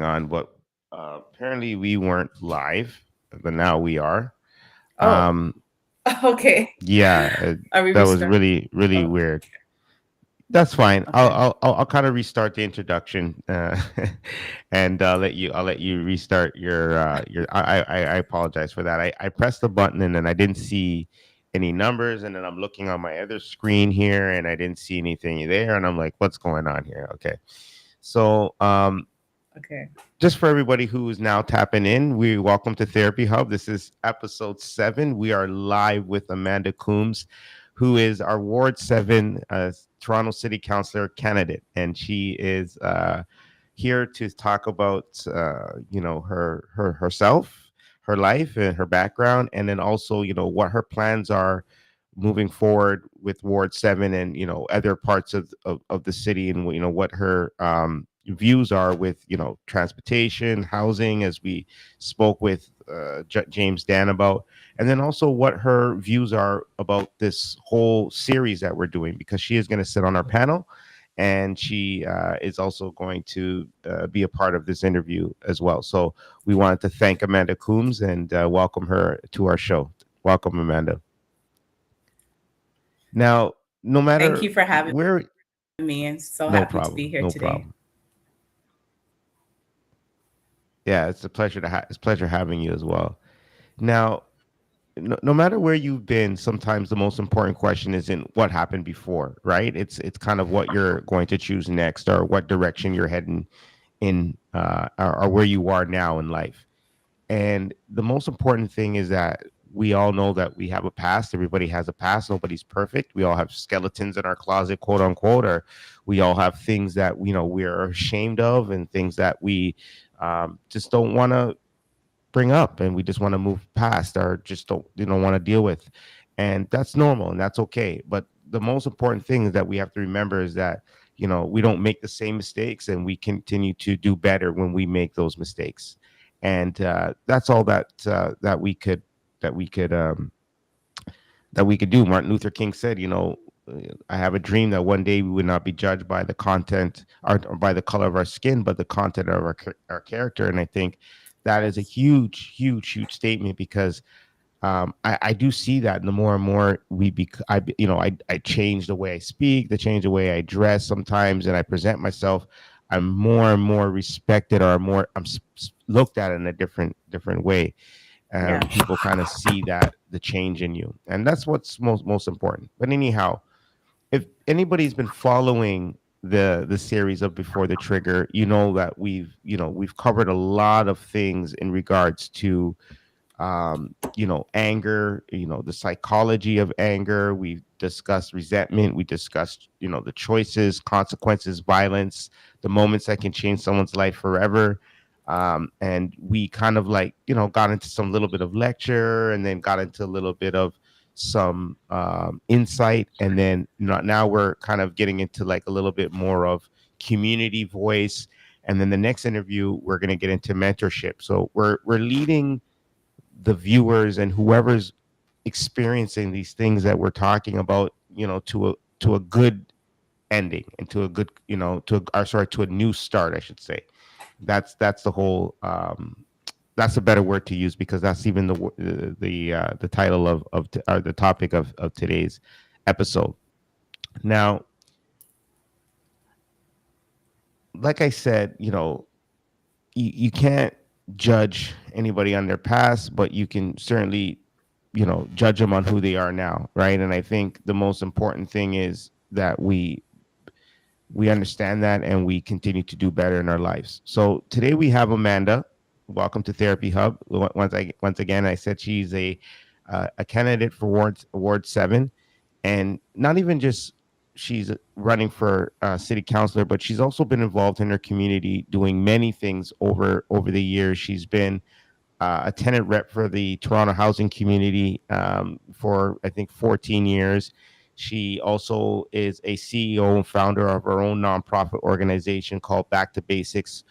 going on, but apparently we weren't live, but now we are. Oh, Um, okay. yeah, Are we that was restart? really really Oh, weird. That's fine. okay. I'll kind of restart the introduction, and I'll let you restart your. I apologize for that. I pressed the button and then I didn't see any numbers, and then I'm looking on my other screen here and I didn't see anything there, and I'm like, what's going on here? Okay, so Okay. just for everybody who is now tapping in, we welcome to Therapy Hub. This is episode 7. We are live with Amanda Coombs, who is our Ward 7 Toronto City Councillor candidate. And she is here to talk about, herself, her life and her background, and then also, what her plans are moving forward with Ward 7 and, other parts of the city and, what her views are with transportation, housing, as we spoke with James Dan about, and then also what her views are about this whole series that we're doing, because she is going to sit on our panel, and she is also going to be a part of this interview as well. So we wanted to thank Amanda Coombs and welcome her to our show. Welcome, Amanda. Now, no Thank matter you for having where, me, and so no happy to be problem, here no today. problem. Yeah, it's a pleasure it's a pleasure having you as well. Now, no matter where you've been, sometimes the most important question isn't what happened before, right? It's kind of what you're going to choose next, or what direction you're heading in, or where you are now in life. And the most important thing is that we all know that we have a past. Everybody has a past. Nobody's perfect. We all have skeletons in our closet, quote unquote, or we all have things that we're ashamed of, and things that we just don't want to bring up, and we just want to move past, or just don't want to deal with. And that's normal and that's okay. But the most important thing is that we have to remember is that we don't make the same mistakes, and we continue to do better when we make those mistakes. And that's all that we could do. Martin Luther King said, I have a dream that one day we would not be judged by the content, or by the color of our skin, but the content of our character. And I think that is a huge, huge, huge statement, because I do see that. And the more and more I change the way I speak, the change the way I dress sometimes, and I present myself, I'm more and more respected, or more I'm looked at in a different way. Yeah. People kind of see that the change in you, and that's what's most important. But anyhow, if anybody's been following the series of Before the Trigger, you know that we've covered a lot of things in regards to anger, the psychology of anger. We discussed resentment. We discussed, the choices, consequences, violence, the moments that can change someone's life forever. And we kind of like, got into some little bit of lecture, and then got into a little bit of some insight. And then now we're kind of getting into like a little bit more of community voice. And then the next interview, we're going to get into mentorship. So we're leading the viewers and whoever's experiencing these things that we're talking about, to a good ending, and to a good, to a new start, I should say. That's the whole. That's a better word to use, because that's even the title or the topic of today's episode. Now, like I said, you can't judge anybody on their past, but you can certainly, judge them on who they are now, right? And I think the most important thing is that we understand that, and we continue to do better in our lives. So today we have Amanda. Welcome to Therapy Hub. Once again, I said she's a candidate for Ward 7, and not even just she's running for city councilor, but she's also been involved in her community, doing many things over the years. She's been a tenant rep for the Toronto housing community for, I think, 14 years. She also is a CEO and founder of her own nonprofit organization called Back to Basics,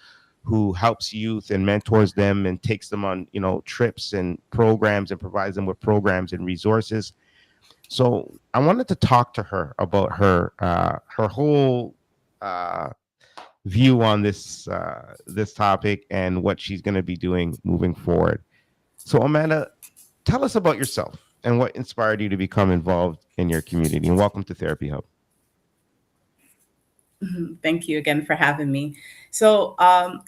who helps youth and mentors them and takes them on, trips and programs, and provides them with programs and resources. So I wanted to talk to her about her whole uh, view on this topic and what she's going to be doing moving forward. So, Amanda, tell us about yourself and what inspired you to become involved in your community. And welcome to Therapy Hub. Thank you again for having me. So,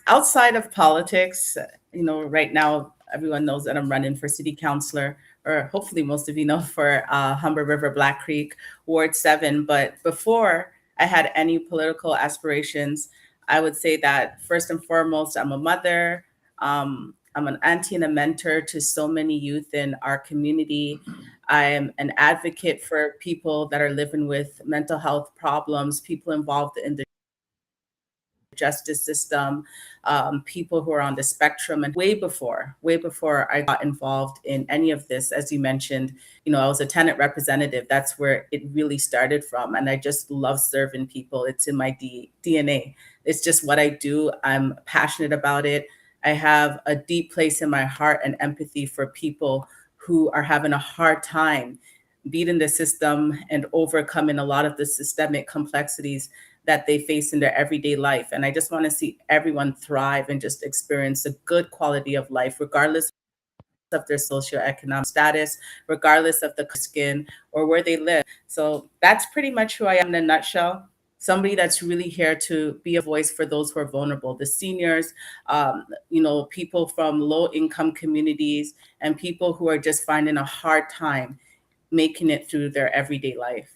outside of politics, right now everyone knows that I'm running for city councilor, or hopefully most of you know, for Humber River Black Creek, Ward 7. But before I had any political aspirations, I would say that first and foremost, I'm a mother. I'm an auntie and a mentor to so many youth in our community. I am an advocate for people that are living with mental health problems, people involved in the justice system, people who are on the spectrum. And way before I got involved in any of this, as you mentioned, I was a tenant representative. That's where it really started from. And I just love serving people. It's in my DNA. It's just what I do. I'm passionate about it. I have a deep place in my heart and empathy for people who are having a hard time beating the system and overcoming a lot of the systemic complexities that they face in their everyday life. And I just want to see everyone thrive and just experience a good quality of life, regardless of their socioeconomic status, regardless of the skin or where they live. So that's pretty much who I am in a nutshell. Somebody that's really here to be a voice for those who are vulnerable, the seniors, people from low income communities, and people who are just finding a hard time making it through their everyday life.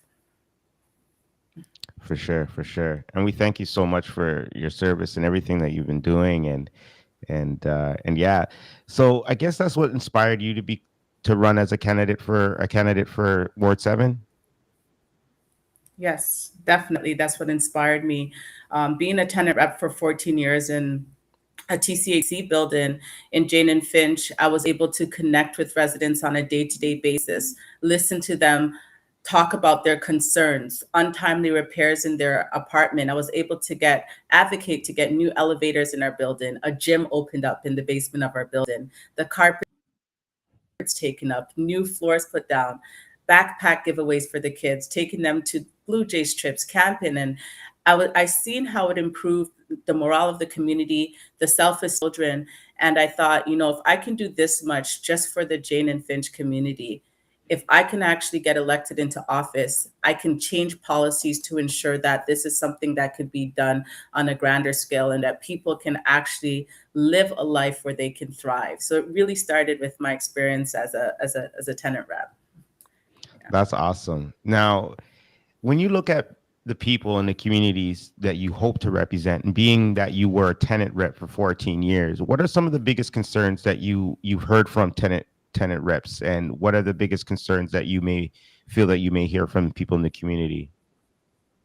For sure, for sure. And we thank you so much for your service and everything that you've been doing. And yeah. So I guess that's what inspired you to run as a candidate for Ward 7. Yes, definitely. That's what inspired me. Being a tenant rep for 14 years in a TCAC building in Jane and Finch, I was able to connect with residents on a day-to-day basis, listen to them talk about their concerns, untimely repairs in their apartment. I was able to advocate to get new elevators in our building. A gym opened up in the basement of our building. The carpet taken up, new floors put down, backpack giveaways for the kids, taking them to Blue Jays trips, camping. And I seen how it improved the morale of the community, the self-esteem children. And I thought, if I can do this much just for the Jane and Finch community, if I can actually get elected into office, I can change policies to ensure that this is something that could be done on a grander scale and that people can actually live a life where they can thrive. So it really started with my experience as a tenant rep. Yeah. That's awesome. Now, when you look at the people and the communities that you hope to represent, and being that you were a tenant rep for 14 years, what are some of the biggest concerns that you've heard from tenant reps, and what are the biggest concerns that you may feel that you may hear from people in the community,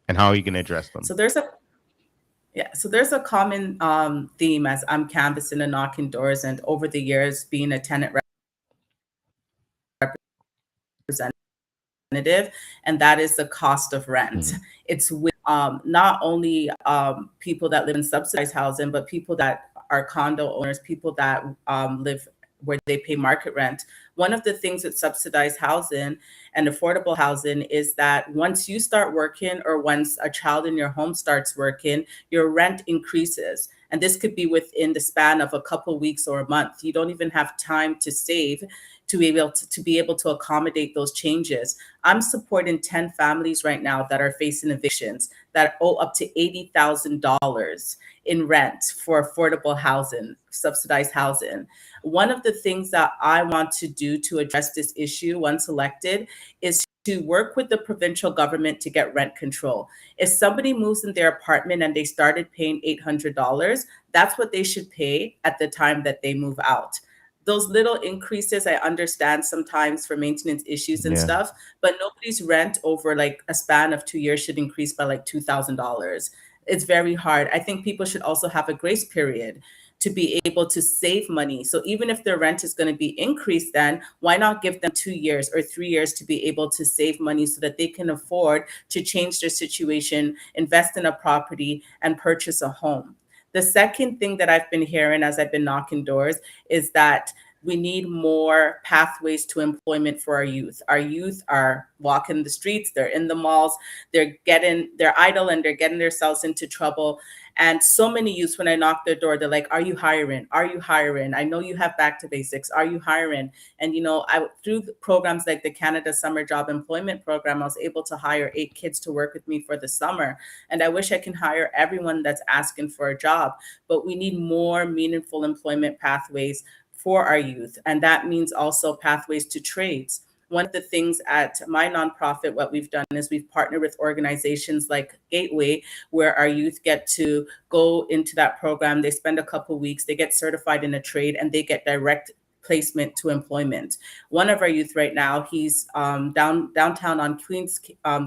and how are you going to address them? So there's a common theme as I'm canvassing and knocking doors, and over the years being a tenant representative, and that is the cost of rent. Mhm. It's with not only people that live in subsidized housing, but people that are condo owners, people that live where they pay market rent. One of the things with subsidized housing and affordable housing is that once you start working, or once a child in your home starts working, your rent increases. And this could be within the span of a couple weeks or a month. You don't even have time to save to be able to accommodate those changes. I'm supporting 10 families right now that are facing evictions that owe up to $80,000 in rent for affordable housing, subsidized housing. One of the things that I want to do to address this issue once elected is to work with the provincial government to get rent control. If somebody moves in their apartment and they started paying $800, that's what they should pay at the time that they move out. Those little increases, I understand sometimes for maintenance issues and Yeah. stuff, but nobody's rent over like a span of 2 years should increase by like $2,000. It's very hard. I think people should also have a grace period to be able to save money. So even if their rent is going to be increased, then why not give them 2 years or 3 years to be able to save money so that they can afford to change their situation, invest in a property, and purchase a home? The second thing that I've been hearing as I've been knocking doors is that we need more pathways to employment for our youth. Our youth are walking the streets, they're in the malls, they're idle and they're getting themselves into trouble. And so many youths, when I knock their door, they're like, "Are you hiring? Are you hiring? I know you have back to basics. Are you hiring?" And I through programs like the Canada Summer Job Employment Program, I was able to hire 8 kids to work with me for the summer. And I wish I can hire everyone that's asking for a job, but we need more meaningful employment pathways for our youth. And that means also pathways to trades. One of the things at my nonprofit, what we've done is we've partnered with organizations like Gateway, where our youth get to go into that program. They spend a couple weeks, they get certified in a trade, and they get direct placement to employment. One of our youth right now, he's downtown on Queens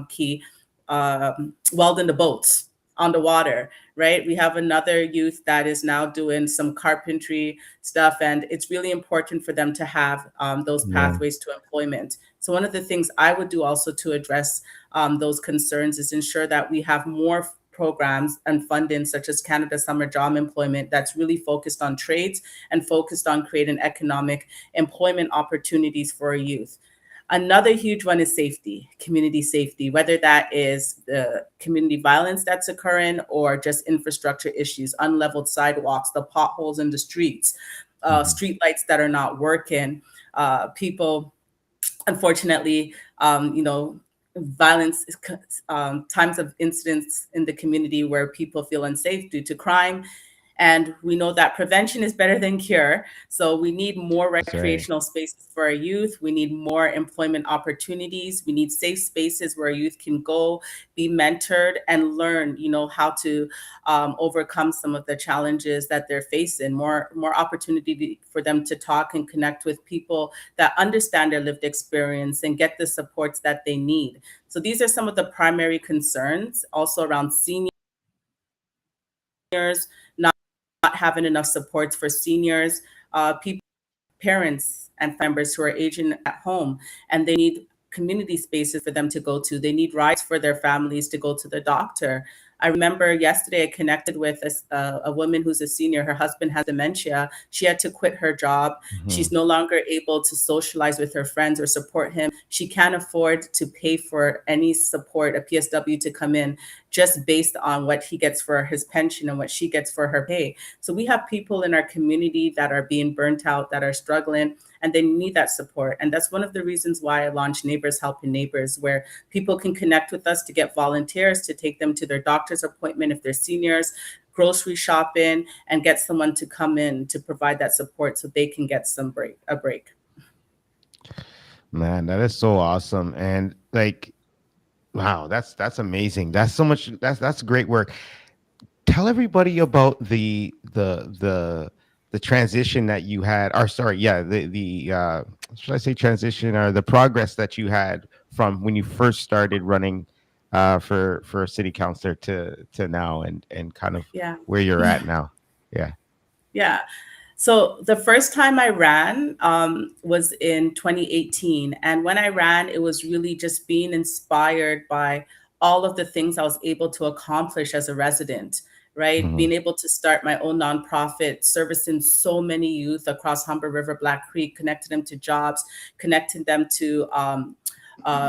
Key, welding the boats on the water, right? We have another youth that is now doing some carpentry stuff, and it's really important for them to have those Yeah. pathways to employment. So one of the things I would do also to address those concerns is ensure that we have more programs and funding such as Canada Summer Job Employment that's really focused on trades and focused on creating economic employment opportunities for our youth. Another huge one is safety, community safety, whether that is the community violence that's occurring or just infrastructure issues, unleveled sidewalks, the potholes in the streets, Mhm. street lights that are not working, people, unfortunately, violence, times of incidents in the community where people feel unsafe due to crime. And we know that prevention is better than cure. So we need more That's right. recreational spaces for our youth. We need more employment opportunities. We need safe spaces where youth can go, be mentored, and learn, how to overcome some of the challenges that they're facing. More opportunity for them to talk and connect with people that understand their lived experience and get the supports that they need. So these are some of the primary concerns. Also around seniors, not having enough supports for seniors, people, parents and members who are aging at home, and they need community spaces for them to go to. They need rides for their families to go to the doctor. I remember yesterday I connected with a woman who's a senior. Her husband has dementia. She had to quit her job. She's Mhm. no longer able to socialize with her friends or support him. She can't afford to pay for any support, a PSW to come in, just based on what he gets for his pension and what she gets for her pay. So we have people in our community that are being burnt out, that are struggling, and they need that support. And that's one of the reasons why I launched Neighbors Helping Neighbors, where people can connect with us to get volunteers to take them to their doctor's appointment if they're seniors, grocery shopping, and get someone to come in to provide that support so they can get a break. Man, that is so awesome. And like, wow, that's amazing. That's so much. That's great work. Tell everybody about the transition that you had, or sorry, yeah, the should I say transition, or the progress that you had from when you first started running for a city councilor to now, and kind of Yeah. where you're at now. Yeah. Yeah. So the first time I ran was in 2018. And when I ran, it was really just being inspired by all of the things I was able to accomplish as a resident, right? Hmm. Being able to start my own nonprofit, servicing so many youth across Humber River, Black Creek, connecting them to jobs, connecting them to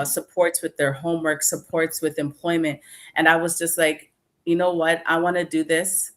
supports with their homework, supports with employment. And I was just like, you know what? I want to do this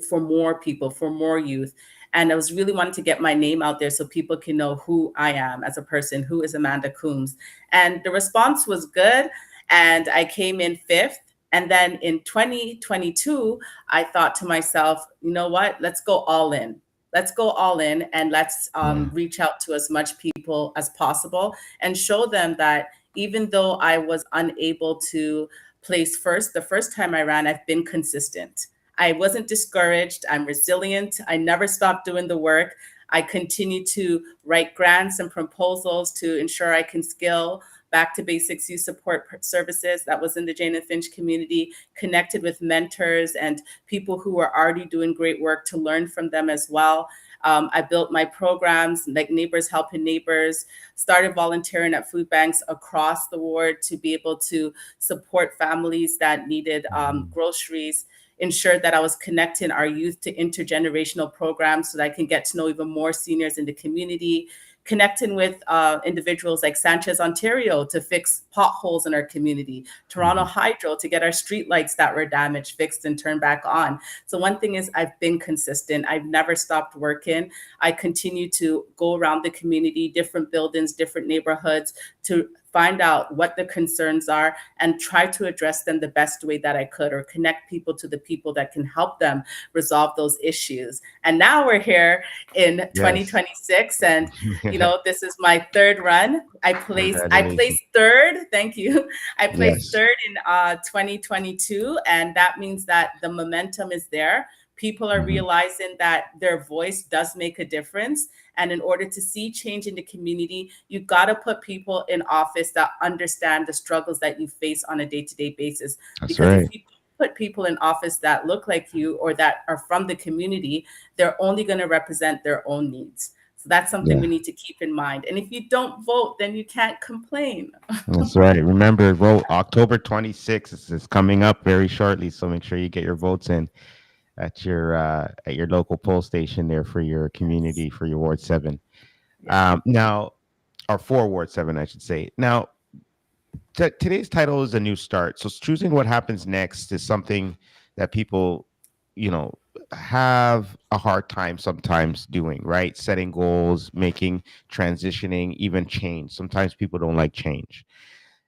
for more people, for more youth. And I was really wanting to get my name out there so people can know who I am as a person, who is Amanda Coombs. And the response was good. And I came in fifth. And then in 2022, I thought to myself, you know what? Let's go all in. Let's go all in, and let's Yeah. reach out to as much people as possible and show them that even though I was unable to place first the first time I ran, I've been consistent. I wasn't discouraged. I'm resilient. I never stopped doing the work. I continue to write grants and proposals to ensure I can scale back to basics youth support services. That was in the Jane and Finch community, connected with mentors and people who are already doing great work to learn from them as well. I built my programs like Neighbors Helping Neighbors, started volunteering at food banks across the ward to be able to support families that needed Mhm. groceries. ensured that I was connecting our youth to intergenerational programs so that I can get to know even more seniors in the community, connecting with individuals like Sanchez, Ontario to fix potholes in our community, Toronto Mhm. Hydro to get our street lights that were damaged fixed and turned back on. So one thing is I've been consistent. I've never stopped working. I continue to go around the community, different buildings, different neighborhoods to find out what the concerns are and try to address them the best way that I could, or connect people to the people that can help them resolve those issues. And now we're here in Yes. 2026, and this is my third run. I Congratulations. placed third. Thank you. I placed Yes. third in 2022, and that means that the momentum is there. People are Mhm. realizing that their voice does make a difference. And in order to see change in the community, you got to put people in office that understand the struggles that you face on a day-to-day basis. That's Because if right. you put people in office that look like you or that are from the community, they're only going to represent their own needs. So that's something Yeah. we need to keep in mind. And if you don't vote, then you can't complain. That's right. Remember, vote October 26th is coming up very shortly, so make sure you get your votes in at your local poll station there for your Yes. community for your Ward 7. Yeah. Now, or for Ward 7, I should say. Now, today's title is a new start. So choosing what happens next is something that people, you know, have a hard time sometimes doing, right? Setting goals, making transitioning, even change. Sometimes people don't like change.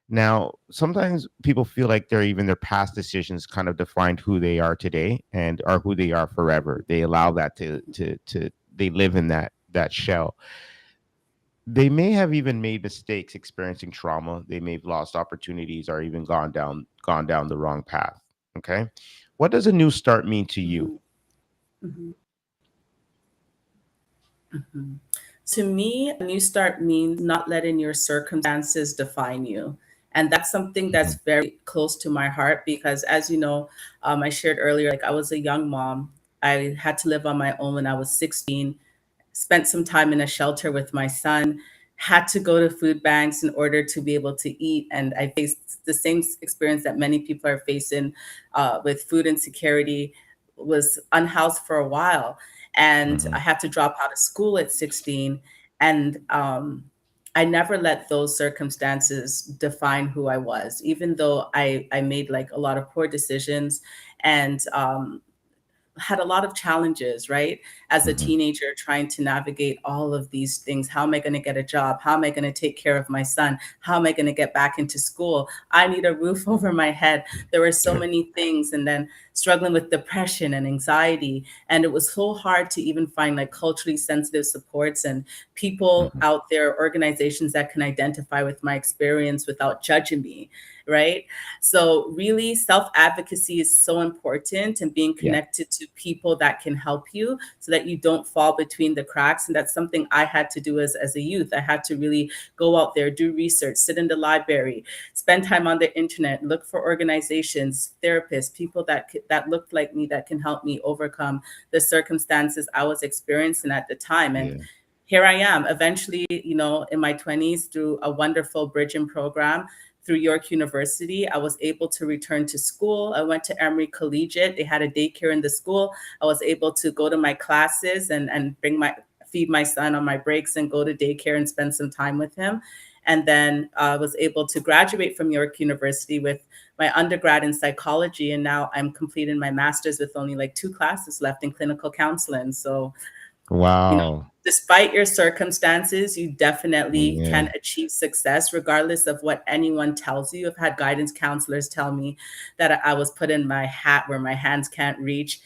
Now, sometimes people feel like their past decisions kind of defined who they are today and are who they are forever. They allow that to they live in that shell. They may have even made mistakes, experiencing trauma. They may have lost opportunities or even gone down the wrong path. Okay. What does a new start mean to you? Mhm. Mhm. Mhm. To me, a new start means not letting your circumstances define you. And that's something Mhm. that's very close to my heart because, as you know, I shared earlier, like I was a young mom. I had to live on my own when I was 16, spent some time in a shelter with my son, had to go to food banks in order to be able to eat. And I faced the same experience that many people are facing with food insecurity, was unhoused for a while. And I Mhm. had to drop out of school at 16. And I never let those circumstances define who I was, even though I made like a lot of poor decisions and had a lot of challenges, right? As a Mhm. teenager, trying to navigate all of these things. How am I going to get a job? How am I going to take care of my son? How am I going to get back into school? I need a roof over my head. There were so Yeah. many things. And then struggling with depression and anxiety. And it was so hard to even find like culturally sensitive supports and people Mhm. out there, organizations that can identify with my experience without judging me, right? So, really, self advocacy is so important and being Yeah. connected to people that can help you so that you don't fall between the cracks. And that's something I had to do as a youth. I had to really go out there, do research, sit in the library, spend time on the internet, look for organizations, therapists, people that looked like me that can help me overcome the circumstances I was experiencing at the time. And Yeah. here I am, eventually, in my 20s, through a wonderful bridging program through York University, I was able to return to school. I went to Emory Collegiate. They had a daycare in the school. I was able to go to my classes and feed my son on my breaks and go to daycare and spend some time with him. And then I was able to graduate from York University with my undergrad in psychology. And now I'm completing my master's with only like 2 classes left in clinical counseling. So you know, Wow. despite your circumstances, you definitely Yeah. can achieve success regardless of what anyone tells you. I've had guidance counselors tell me that I was put in my hat where my hands can't reach.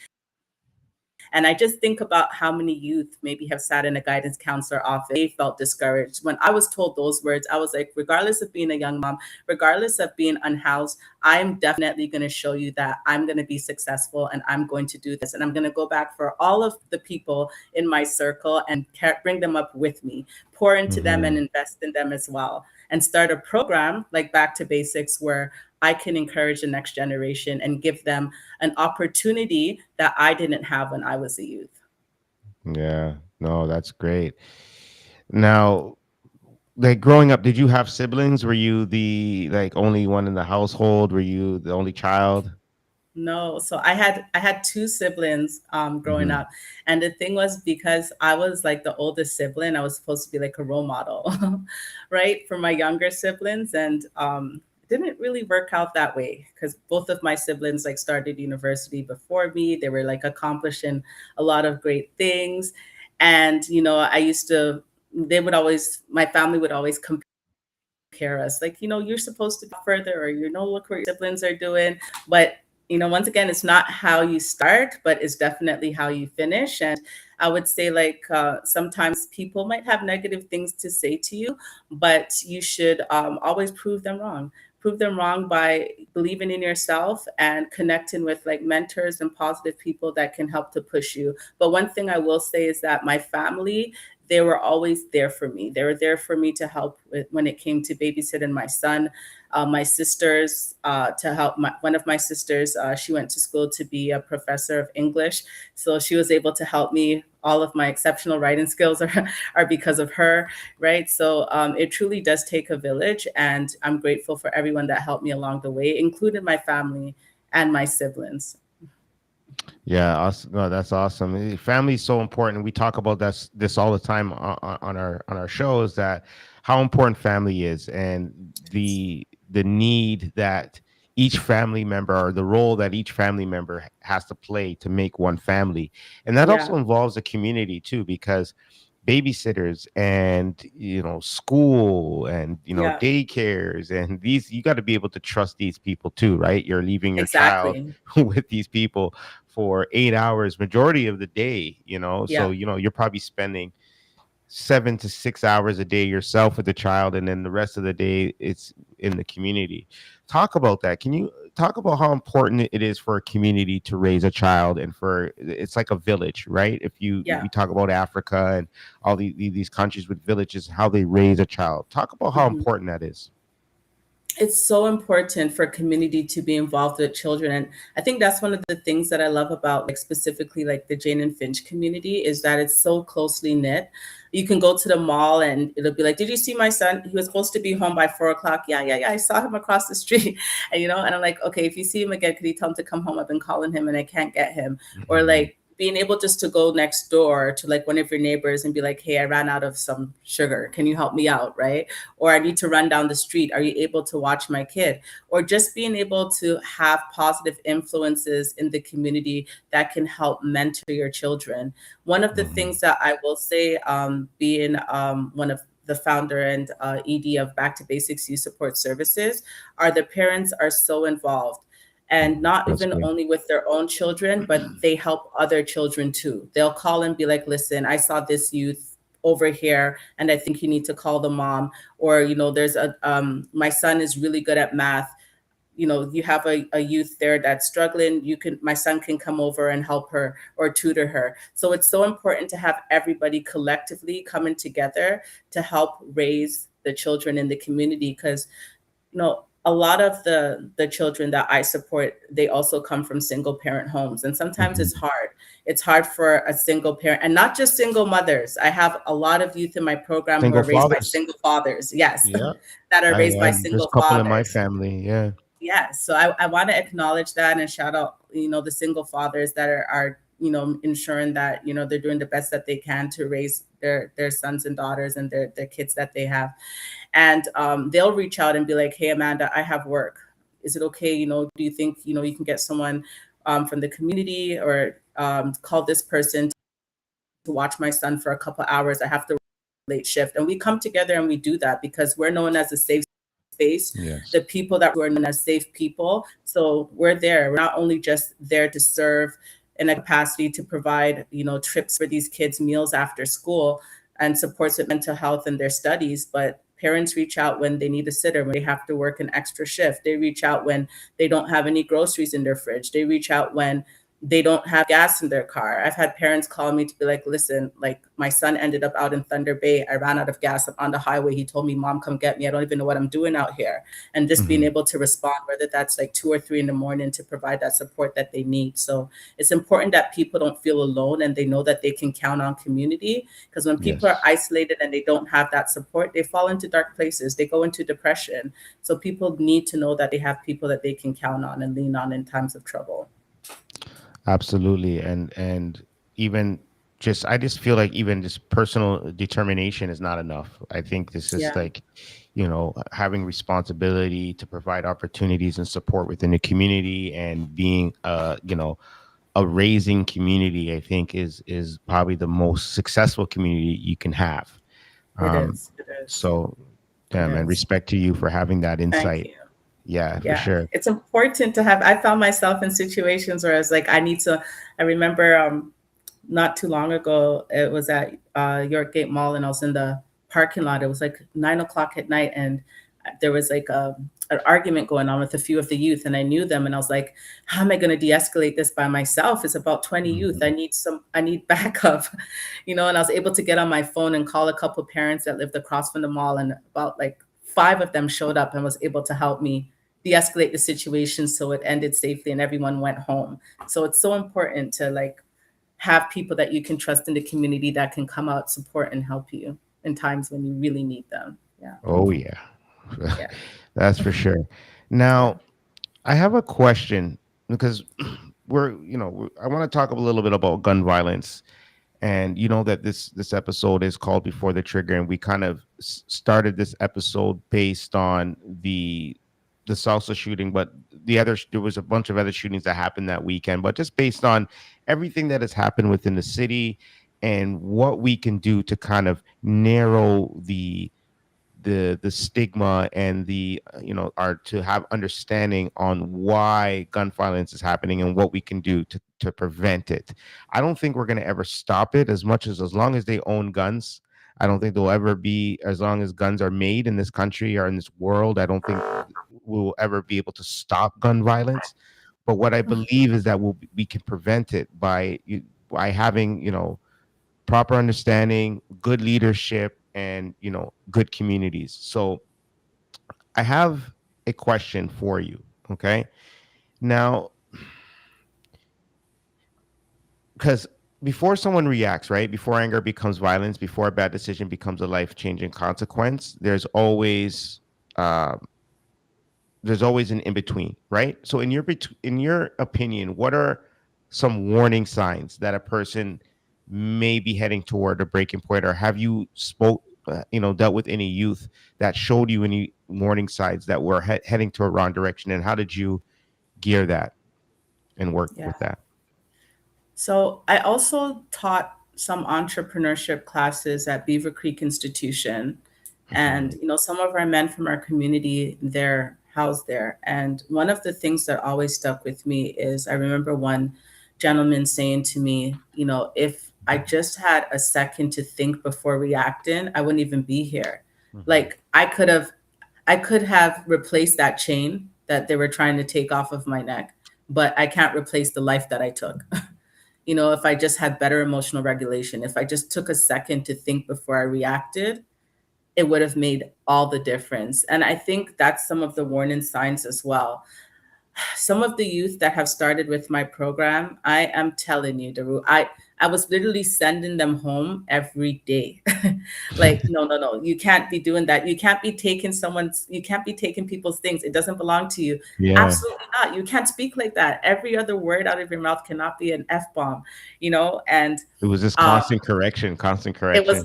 And I just think about how many youth maybe have sat in a guidance counselor office. They felt discouraged. When I was told those words, I was like, regardless of being a young mom, regardless of being unhoused, I'm definitely going to show you that I'm going to be successful and I'm going to do this. And I'm going to go back for all of the people in my circle and bring them up with me, pour into them and Mhm. invest in them as well. And start a program like Back to Basics where I can encourage the next generation and give them an opportunity that I didn't have when I was a youth. Yeah. No, that's great. Now, like growing up, did you have siblings? Were you the like only one in the household? Were you the only child? No, so I had two siblings growing Hmm. up, and the thing was because I was like the oldest sibling, I was supposed to be like a role model, right, for my younger siblings, and it didn't really work out that way because both of my siblings like started university before me. They were like accomplishing a lot of great things, and I used to. They would always, my family would always compare us, like, you're supposed to be further, or look what your siblings are doing. But once again, it's not how you start, but it's definitely how you finish. And I would say, like, sometimes people might have negative things to say to you, but you should always prove them wrong. Prove them wrong by believing in yourself and connecting with like mentors and positive people that can help to push you. But one thing I will say is that my family, they were always there for me. They were there for me to help with when it came to babysitting my son. My sisters, to help one of my sisters, she went to school to be a professor of English. So she was able to help me. All of my exceptional writing skills are because of her, right? So it truly does take a village. And I'm grateful for everyone that helped me along the way, including my family and my siblings. Yeah, no, that's awesome. Family is so important. We talk about this all the time on our shows, that how important family is, and the need that each family member, or the role that each family member has to play to make one family. And that Yeah, also involves a community too, because babysitters and school and yeah, daycares, and these, you got to be able to trust these people too, right? You're leaving your child exactly. with these people for 8 hours majority of the day, so Yeah, you're probably spending 7 to 6 hours a day yourself with the child, and then the rest of the day it's in the community. Talk about that. Can you talk about how important it is for a community to raise a child, and for it's like a village, right? If you yeah. we talk about Africa and all these countries with villages, how they raise a child, talk about how Mhm. important that is. It's so important for community to be involved with children. And I think that's one of the things that I love about, like, specifically like the Jane and Finch community, is that it's so closely knit. You can go to the mall and it'll be like, did you see my son? He was supposed to be home by 4 o'clock. Yeah, yeah, yeah, I saw him across the street. And I'm like, okay, if you see him again, could you tell him to come home? I've been calling him and I can't get him. Or Mhm. like being able just to go next door to like one of your neighbors and be like, hey, I ran out of some sugar, can you help me out, right? Or I need to run down the street, are you able to watch my kid? Or just being able to have positive influences in the community that can help mentor your children. One of the Mhm. things that I will say, being one of the founder and ED of Back to Basics Youth Support Services, are the parents are so involved, and not That's even good. only with their own children, but they help other children too. They'll call and be like, listen, I saw this youth over here and I think you need to call the mom. Or there's a my son is really good at math. You have a youth there that's struggling, my son can come over and help her or tutor her. So it's so important to have everybody collectively coming together to help raise the children in the community, because a lot of the children that I support, they also come from single parent homes, and sometimes it's Mhm. hard. It's hard for a single parent, and not just single mothers. I have a lot of youth in my program who Single are raised by fathers. single fathers. Yes, Yeah. that are raised by There's single a couple in my fathers. family. Yeah. Yeah, so I want to acknowledge that and shout out, the single fathers that are ensuring that they're doing the best that they can to raise their sons and daughters and their kids that they have. And they'll reach out and be like, hey, Amanda, I have work, is it okay, do you think you can get someone from the community, or call this person to watch my son for a couple hours, I have to late shift. And we come together and we do that because we're known as a safe space. Yes. The people that were known as safe people. So we're there. We're not only just there to serve in a capacity to provide, trips for these kids, meals after school, and supports with mental health and their studies, but parents reach out when they need a sitter, when they have to work an extra shift. They reach out when they don't have any groceries in their fridge. They reach out when they don't have gas in their car. I've had parents call me to be like, listen, like my son ended up out in Thunder Bay. I ran out of gas on the highway. He told me, Mom, come get me. I don't even know what I'm doing out here. And just being Hmm. able to respond, whether that's like 2 or 3 in the morning, to provide that support that they need. So it's important that people don't feel alone and they know that they can count on community. Because when people are Yes. isolated and they don't have that support, they fall into dark places, they go into depression. So people need to know that they have people that they can count on and lean on in times of trouble. Absolutely. And even just I just feel like even just personal determination is not enough. I think this is Yeah, like, having responsibility to provide opportunities and support within the community and being a raising community, I think is probably the most successful community you can have. it Um is. It is. so It and is. respect to you for having that Thank insight. you. Yeah, for Yeah, sure. it's important to have. I found myself in situations where I was like, I need to. I remember not too long ago, it was at Yorkgate Mall, and I was in the parking lot. It was like 9 o'clock at night, and there was like an argument going on with a few of the youth, and I knew them, and I was like, "How am I going to de-escalate this by myself? It's about 20 youth. Mhm. I need backup, And I was able to get on my phone and call a couple parents that lived across from the mall, and about like 5 of them showed up and was able to help me de-escalate the situation so it ended safely and everyone went home. So it's so important to like have people that you can trust in the community that can come out, support, and help you in times when you really need them. Yeah. Oh yeah. Yeah. That's for sure. Yeah. Now, I have a question because I want to talk a little bit about gun violence, and you know that this episode is called Before the Trigger, and we kind of started this episode based on the salsa shooting, but there was a bunch of other shootings that happened that weekend, but just based on everything that has happened within the city and what we can do to kind of narrow the stigma and the are to have understanding on why gun violence is happening and what we can do to prevent it. I don't think we're going to ever stop it as long as they own guns. I don't think there'll ever be, as long as guns are made in this country or in this world, I don't think we'll ever be able to stop gun violence. But what I believe is that we can prevent it by having, proper understanding, good leadership, and good communities. So I have a question for you. Okay, now, because before someone reacts, right, before anger becomes violence, before a bad decision becomes a life-changing consequence, uh, there's always an in between, right? So in your opinion, what are some warning signs that a person may be heading toward a breaking point, or have you dealt with any youth that showed you any warning signs that were heading to a wrong direction, and how did you gear that and work Yeah. with that? So I also taught some entrepreneurship classes at Beaver Creek Institution. And, Hmm. some of our men from our community, they're housed there. And one of the things that always stuck with me is I remember one gentleman saying to me, if I just had a second to think before reacting, I wouldn't even be here. Hmm. Like I could have replaced that chain that they were trying to take off of my neck, but I can't replace the life that I took. If I just had better emotional regulation, if I just took a second to think before I reacted, it would have made all the difference. And I think that's some of the warning signs as well. Some of the youth that have started with my program, I am telling you, Daru, I was literally sending them home every day. Like, no, no, no, you can't be doing that. You can't be taking people's things. It doesn't belong to you. Yeah, Absolutely not. You can't speak like that. Every other word out of your mouth cannot be an F bomb, and it was just um, constant it was correction.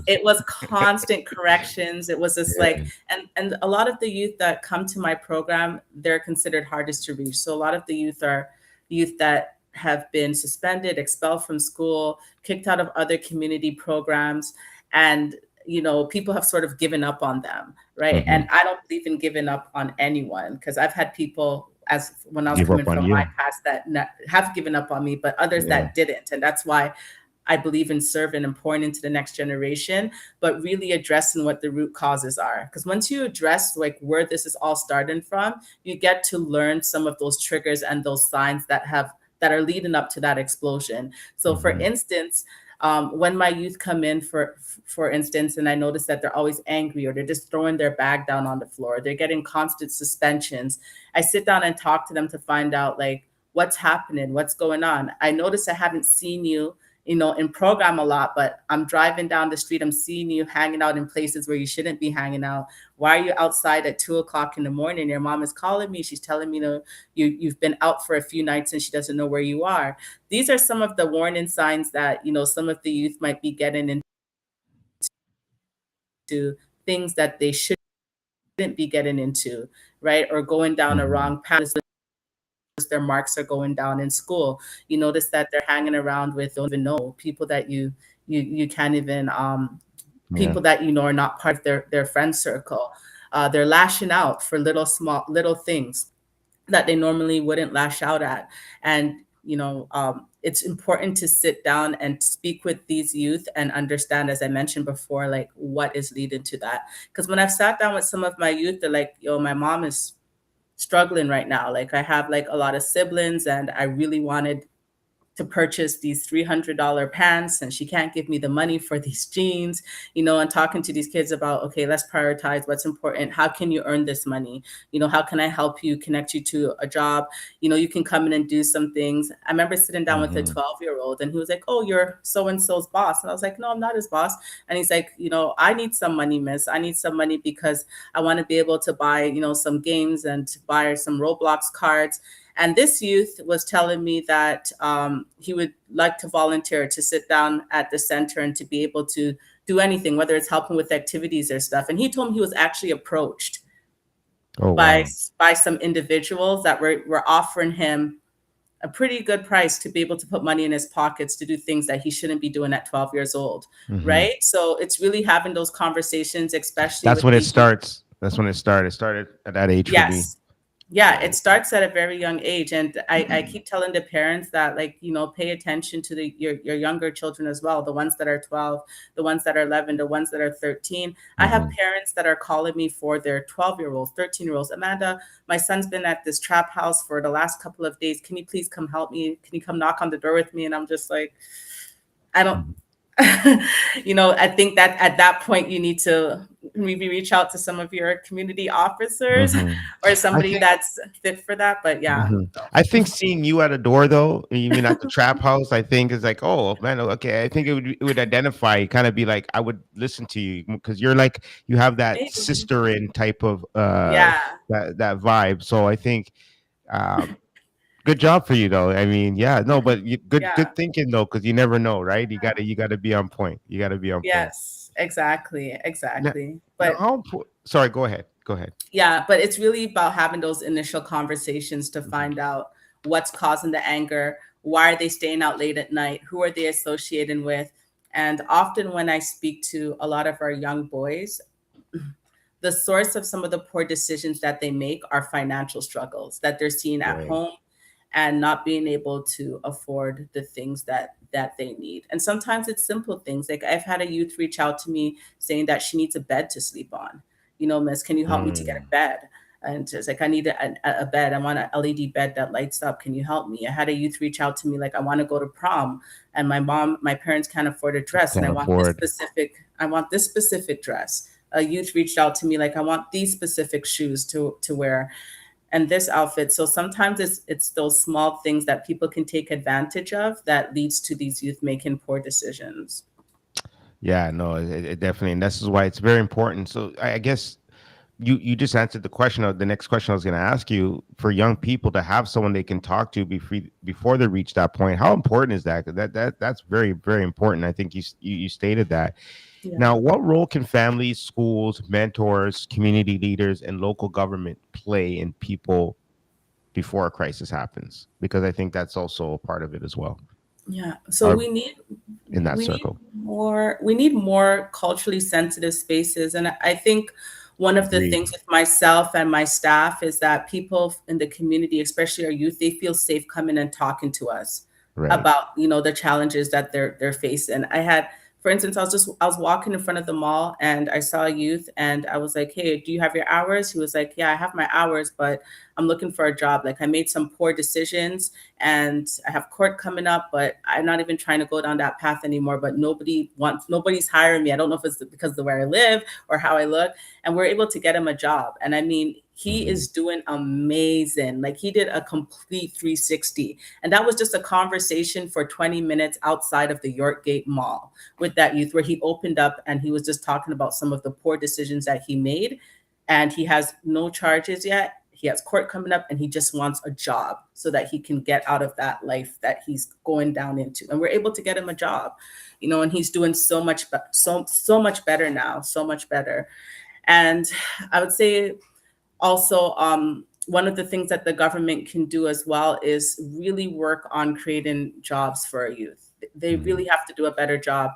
it was constant corrections. It was just like, Yeah. and a lot of the youth that come to my program, they're considered hardest to reach. So a lot of the youth are youth that have been suspended, expelled from school, kicked out of other community programs, and people have sort of given up on them, right? Hmm. And I don't believe in giving up on anyone, because I've had people, as when I was Give coming up on from my you. past, that have given up on me, but others Yeah. that didn't, and that's why I believe in serving and pouring into the next generation, but really addressing what the root causes are. Because once you address like where this is all starting from, you get to learn some of those triggers and those signs that have that are leading up to that explosion. So, for Hmm. instance, when my youth come in, for instance, and I notice that they're always angry or they're just throwing their bag down on the floor, they're getting constant suspensions. I sit down and talk to them to find out like what's happening, what's going on. I notice I haven't seen you, in program a lot, but I'm driving down the street, I'm seeing you hanging out in places where you shouldn't be hanging out. Why are you outside at 2 o'clock in the morning? Your mom is calling me. She's telling me, you've been out for a few nights and she doesn't know where you are. These are some of the warning signs that, some of the youth might be getting into things that they shouldn't be getting into, right? Or going down a Hmm. wrong path. Their marks are going down in school. You notice that they're hanging around with don't even know people that you can't even Yeah. people that are not part of their friend circle. They're lashing out for little things that they normally wouldn't lash out at. And it's important to sit down and speak with these youth and understand, as I mentioned before, like what is leading to that. Because when I've sat down with some of my youth, they're like, yo, my mom is struggling right now. Like I have like a lot of siblings and I really wanted to purchase these $300 pants and she can't give me the money for these jeans, and talking to these kids about, okay, let's prioritize what's important. How can you earn this money? How can I help you, connect you to a job? You can come in and do some things. I remember sitting down with a Hmm. 12-year-old and he was like, oh, you're so-and-so's boss. And I was like, no, I'm not his boss. And he's like, I need some money, miss. I need some money because I want to be able to buy, some games and to buy some Roblox cards. And this youth was telling me that he would like to volunteer to sit down at the center and to be able to do anything, whether it's helping with activities or stuff. And he told me he was actually approached Oh by wow. by some individuals that were offering him a pretty good price to be able to put money in his pockets to do things that he shouldn't be doing at 12 years old, Hmm. right? So it's really having those conversations, especially That's with when it these youth. starts. That's when it started. It started at that age for me. Yes. Yeah, So. it starts at a very young age. And I keep telling the parents that, like, pay attention to your younger children as well, the ones that are 12, the ones that are 11, the ones that are 13. I have Hmm. parents that are calling me for their 12-year-olds, 13-year-olds. Amanda, my son's been at this trap house for the last couple of days. Can you please come help me? Can you come knock on the door with me? And I'm just like, I don't, I think that at that point you need to maybe reach out to some of your community officers Hmm. or I somebody think. that's fit for that. But yeah, Hmm. so, I think seeing you at a door, though, you mean at the trap house, I think is like, oh man, okay. I think it would identify, kind of be like, I would listen to you because you're like, you have that maybe. sister in type of Yeah, that vibe. So I think um good job for you though. I mean, yeah, no, but good yeah, thinking though, because you never know, right? You gotta be on point. You gotta be on point. yes, exactly, Now, exactly. now But how important? Sorry, go ahead. Go ahead. yeah, but it's really about having those initial conversations to Mhm. find out what's causing the anger, why are they staying out late at night, who are they associating with. And often when I speak to a lot of our young boys, the source of some of the poor decisions that they make are financial struggles that they're seeing at Right. home and not being able to afford the things that they need. And sometimes it's simple things. Like I've had a youth reach out to me saying that she needs a bed to sleep on. Miss, can you help me to get a Mm. bed? And it's like, I need a bed. I want an LED bed that lights up. Can you help me? I had a youth reach out to me like, I want to go to prom and my parents can't afford a dress and Can't afford. I want this specific dress. A youth reached out to me like, I want these specific shoes to wear and this outfit. So sometimes it's those small things that people can take advantage of that leads to these youth making poor decisions. Yeah, no, it definitely, and this is why it's very important. So I guess you just answered the question of the next question I was going to ask you. For young people to have someone they can talk to before they reach that point, how important is that? 'Cause that's very very important. I think you stated that. Yeah. Now, what role can families, schools, mentors, community leaders, and local government play in people before a crisis happens? Because I think that's also a part of it as well, Yeah. So or we need in that we need circle. more culturally sensitive spaces. And I think one of the Agreed. things with myself and my staff is that people in the community, especially our youth, they feel safe coming and talking to us Right. about, the challenges that they're facing. For instance, I was walking in front of the mall and I saw a youth and I was like, hey, do you have your hours? He was like, yeah, I have my hours, but I'm looking for a job. Like I made some poor decisions and I have court coming up, but I'm not even trying to go down that path anymore. But nobody's hiring me. I don't know if it's because of where I live or how I look. And we're able to get him a job. And I mean, he Mhm. is doing amazing. Like he did a complete 360. And that was just a conversation for 20 minutes outside of the Yorkgate Mall with that youth, where he opened up and he was just talking about some of the poor decisions that he made. And he has no charges yet. He has court coming up and he just wants a job so that he can get out of that life that he's going down into. And we're able to get him a job, and he's doing so much better now, so much better. And I would say also, one of the things that the government can do as well is really work on creating jobs for our youth. They Mhm. really have to do a better job.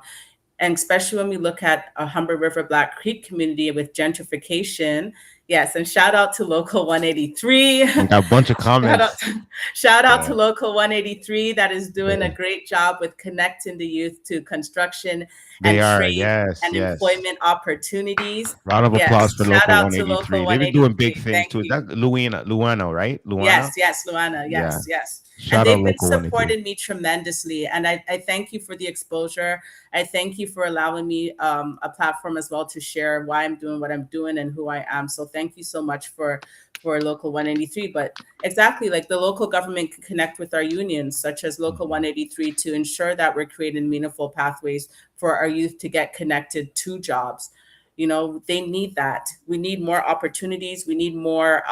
And especially when we look at a Humber River Black Creek community with gentrification. Yes, and shout out to Local 183. I got a bunch of shout out comments. to, shout out Yeah, to Local 183 that is doing a they great job with connecting the youth to construction they and are. trade Yes, and yes. employment opportunities. Round of applause Yes, for shout Local out to Local 183. They be doing big 183. things Thank too. you. That's Luana, right? Yes, Luana? yes, Luana. Yeah. Yes, yes. And Shout out they've been Local 183. supporting me tremendously. And I thank you for the exposure. I thank you for allowing me a platform as well to share why I'm doing what I'm doing and who I am. So thank you so much for Local 183. But exactly, like the local government can connect with our unions, such as Local Mhm. 183, to ensure that we're creating meaningful pathways for our youth to get connected to jobs. They need that. We need more opportunities. We need more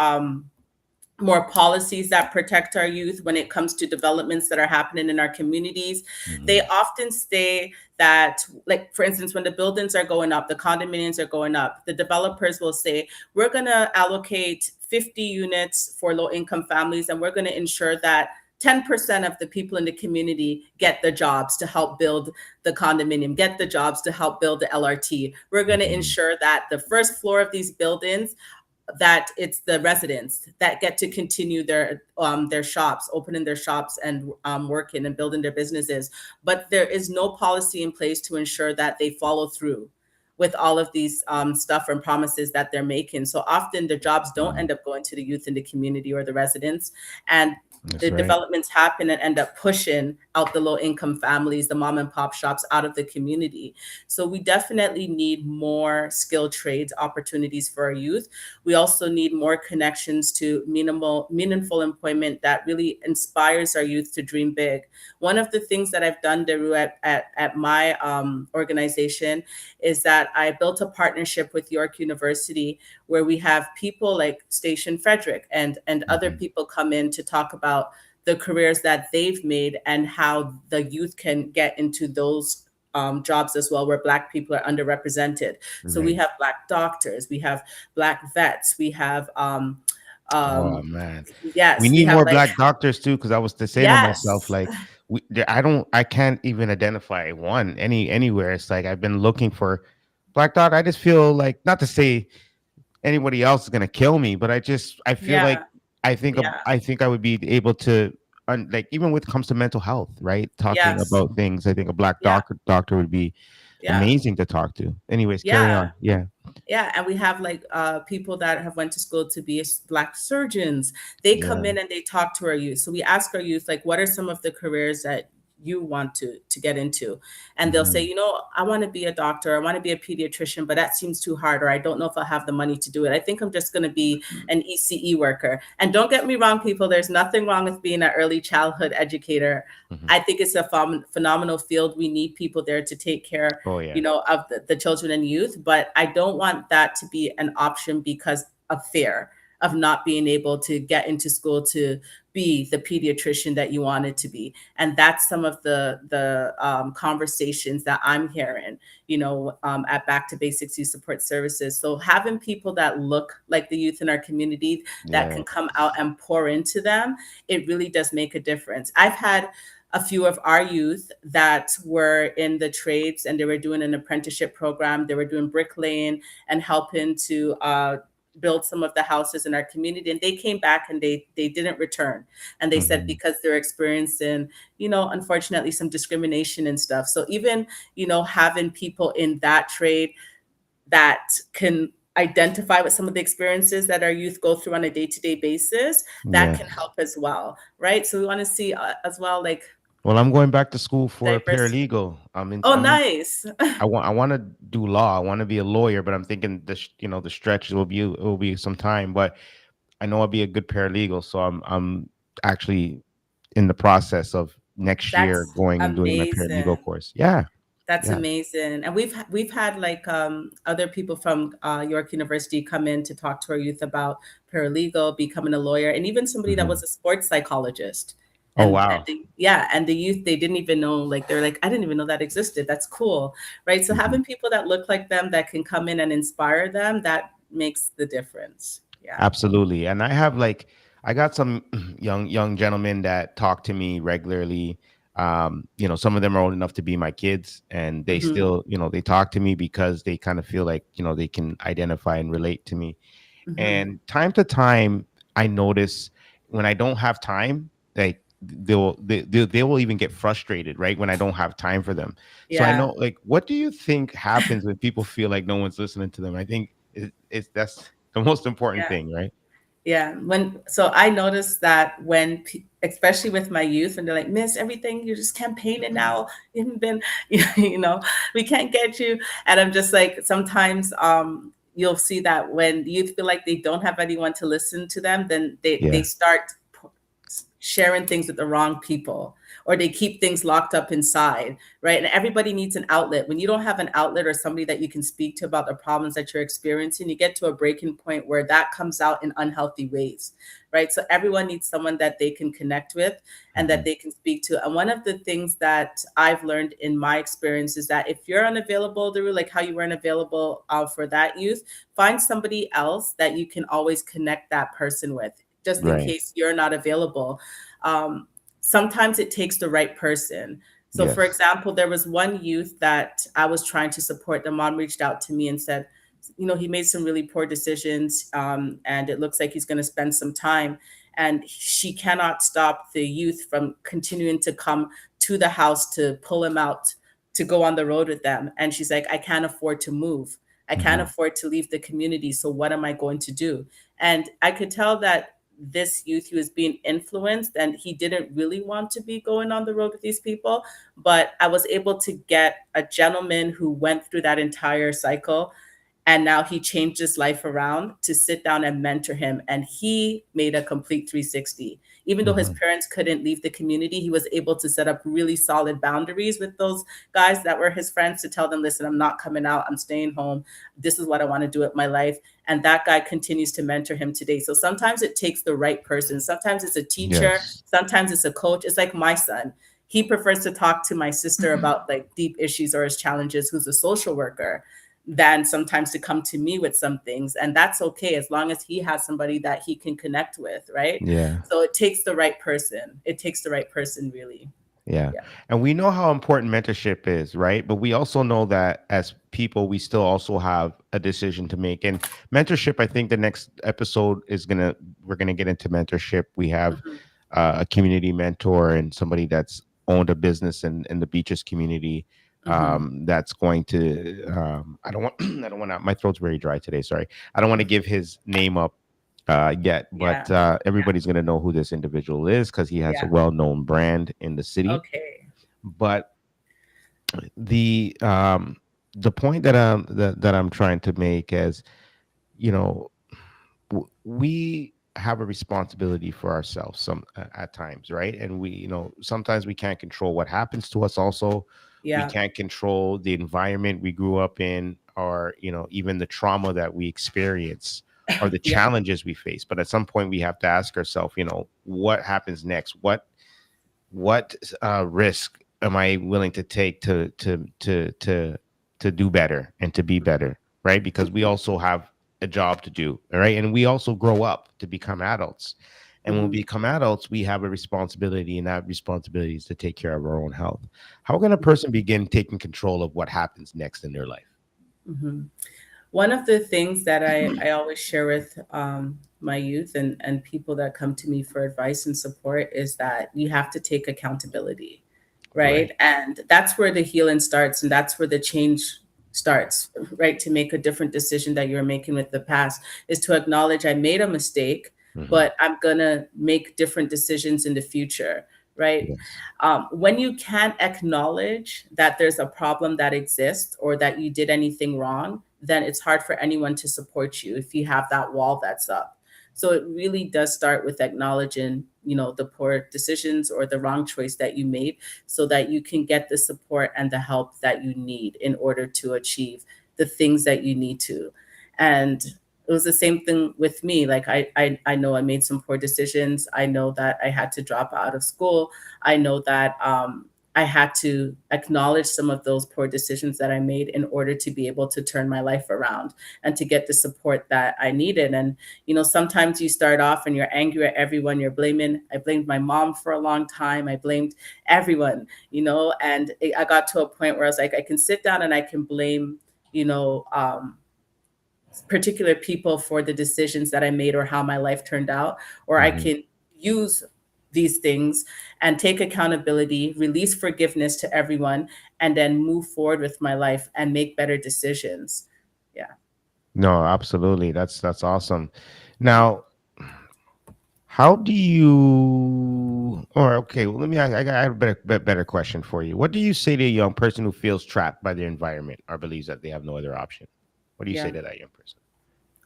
policies that protect our youth when it comes to developments that are happening in our communities. They Mhm. often say that, like, for instance, when the buildings are going up, the condominiums are going up, the developers will say, we're going to allocate 50 units for low income families, and we're going to ensure that 10% of the people in the community get the jobs to help build the condominium, get the jobs to help build the LRT. We're going to Mhm. ensure that the first floor of these buildings, that it's the residents that get to continue their shops, opening their shops and working and building their businesses. But there is no policy in place to ensure that they follow through with all of these stuff and promises that they're making. So often the jobs don't Mhm. end up going to the youth in the community or the residents, and That's the right. developments happen and end up pushing out the low income families, the mom and pop shops out of the community. So we definitely need more skilled trades opportunities for our youth. We also need more connections to meaningful employment that really inspires our youth to dream big. One of the things that I've done, Daru, at my organization is that I built a partnership with York University where we have people like Station Frederick and other Mhm. people come in to talk about the careers that they've made and how the youth can get into those jobs as well, where Black people are underrepresented. So we Right. have Black doctors, we have Black vets, we have Oh um, man. We yes, we need have more like black doctors too, because I was to say to myself, yes, like, I can't even identify one anywhere. It's like I've been looking for black doc. I just feel like, not to say anybody else is gonna kill me, but I feel like yeah, yeah, I think I would be able to, like, even with comes to mental health, right? Talking yes, about things, I think a black yeah, doctor would be yeah, amazing to talk to. Anyways, carry yeah. on. Yeah, Yeah, and we have like people that have went to school to be Black surgeons. They yeah. come in and they talk to our youth. So we ask our youth, like, what are some of the careers that you want to get into? And they'll say, Mhm. I want to be a doctor, I want to be a pediatrician, but that seems too hard, or I don't know if I'll have the money to do it. I think I'm just going to be an ECE worker. And don't get me wrong, people, there's nothing wrong with being an early childhood educator. Mhm. I think it's a phenomenal field. We need people there to take care, Oh yeah. of the children and youth. But I don't want that to be an option because of fear of not being able to get into school to be the pediatrician that you wanted to be. And that's some of the conversations that I'm hearing, at Back to Basics Youth Support Services. So having people that look like the youth in our community that Yeah. can come out and pour into them, it really does make a difference. I've had a few of our youth that were in the trades and they were doing an apprenticeship program. They were doing bricklaying and helping to build some of the houses in our community. And they came back and they didn't return. And they said Mhm. because they're experiencing, unfortunately, some discrimination and stuff. So even, having people in that trade that can identify with some of the experiences that our youth go through on a day-to-day basis, that Yeah. can help as well, right? So we want to see as well, like Well, I'm going back to school for a diverse. paralegal. I'm in. Oh, nice. I want to do law. I want to be a lawyer, but I'm thinking the stretch will be some time. But I know I'll be a good paralegal, so I'm actually in the process of next year That's going and doing my amazing. paralegal course. Yeah, That's yeah. amazing. And we've had like other people from York University come in to talk to our youth about paralegal, becoming a lawyer, and even somebody that Hmm. was a sports psychologist. Oh And wow. yeah, and the youth, they didn't even know, like they're like, I didn't even know that existed. That's cool, right? So Mhm. having people that look like them that can come in and inspire them, that makes the difference. Yeah. Absolutely. And I got some young gentlemen that talk to me regularly. Some of them are old enough to be my kids, and they Hmm. still, they talk to me because they kind of feel like, they can identify and relate to me. Hmm. And time to time, I notice when I don't have time, like they will even get frustrated, right? When I don't have time for them. So I Yeah. know, like, what do you think happens when people feel like no one's listening to them? I think it's that's the most important Yeah. thing, right? Yeah, so I noticed that when, especially with my youth, and they're like, "Miss, everything you're just campaigning now. You haven't been, you know, we can't get you." And I'm just like, sometimes you'll see that when youth feel like they don't have anyone to listen to them, then they Yeah. start sharing things with the wrong people, or they keep things locked up inside, right? And everybody needs an outlet. When you don't have an outlet or somebody that you can speak to about the problems that you're experiencing, you get to a breaking point where that comes out in unhealthy ways, right? So everyone needs someone that they can connect with and that Hmm. they can speak to. And one of the things that I've learned in my experience is that if you're unavailable, Daru, like how you weren't available for that youth, find somebody else that you can always connect that person with, just in Right. case you're not available. um, Sometimes it takes the right person. So, for Yes. example, there was one youth that I was trying to support. The mom reached out to me and said, he made some really poor decisions, and it looks like he's going to spend some time. And she cannot stop the youth from continuing to come to the house to pull him out to go on the road with them. And she's like, I can't afford to move. I can't Hmm. afford to leave the community. So, what am I going to do? And I could tell that this youth, he was being influenced and he didn't really want to be going on the road with these people. But I was able to get a gentleman who went through that entire cycle, and now he changed his life around to sit down and mentor him, and he made a complete 360. Even though his Hmm. parents couldn't leave the community, he was able to set up really solid boundaries with those guys that were his friends, to tell them, listen, I'm not coming out, I'm staying home, this is what I want to do with my life. And that guy continues to mentor him today. So sometimes it takes the right person. Sometimes it's a teacher, Yes. sometimes it's a coach. It's like my son, he prefers to talk to my sister about like deep issues or his challenges, who's a social worker, than sometimes to come to me with some things. And that's okay, as long as he has somebody that he can connect with, right? Yeah. So it takes the right person. It takes the right person, really. Yeah. Yeah. And we know how important mentorship is, right? But we also know that as people, we still also have a decision to make. And mentorship, I think the next episode we're gonna get into mentorship. We have Hmm. a community mentor and somebody that's owned a business in the beaches community. Hmm. That's going to I don't want I don't want to, my throat's very dry today. Sorry. I don't want to give his name up yet, Yeah. but everybody's going to know who this individual is because he has a Yeah. well-known brand in the city. Okay. But the um, the point that I'm trying to make is, you know, we have a responsibility for ourselves at times, right? And we, sometimes we can't control what happens to us. Also, we Yeah. can't control the environment we grew up in, or even the trauma that we experience, or the Yeah. challenges we face. But at some point, we have to ask ourselves, what happens next? What risk am I willing to take to do better and to be better, right? Because we also have a job to do, all right? And we also grow up to become adults. And when we Hmm. become adults, we have a responsibility, and that responsibility is to take care of our own health. How can a person begin taking control of what happens next in their life? Hmm. One of the things that I always share with my youth and people that come to me for advice and support is that you have to take accountability, right? Right. And that's where the healing starts, and that's where the change starts, right? To make a different decision that you're making with the past is to acknowledge I made a mistake, Hmm. but I'm gonna make different decisions in the future, right? Yes. When you can't acknowledge that there's a problem that exists or that you did anything wrong, then it's hard for anyone to support you if you have that wall that's up. So it really does start with acknowledging, the poor decisions or the wrong choice that you made so that you can get the support and the help that you need in order to achieve the things that you need to. And it was the same thing with me. Like I know I made some poor decisions. I know that I had to drop out of school. I know that I had to acknowledge some of those poor decisions that I made in order to be able to turn my life around and to get the support that I needed. And sometimes you start off and you're angry at everyone. I blamed my mom for a long time. I blamed everyone, and I got to a point where I was like, I can sit down and I can blame, you know, um, particular people for the decisions that I made or how my life turned out, or I Hmm. can use these things and take accountability, release forgiveness to everyone, and then move forward with my life and make better decisions. Yeah. No, absolutely. That's awesome. Now, how do you? Or okay, well, let me. I have a better question for you. What do you say to a young person who feels trapped by their environment or believes that they have no other option? What do you say Yeah. to that young person?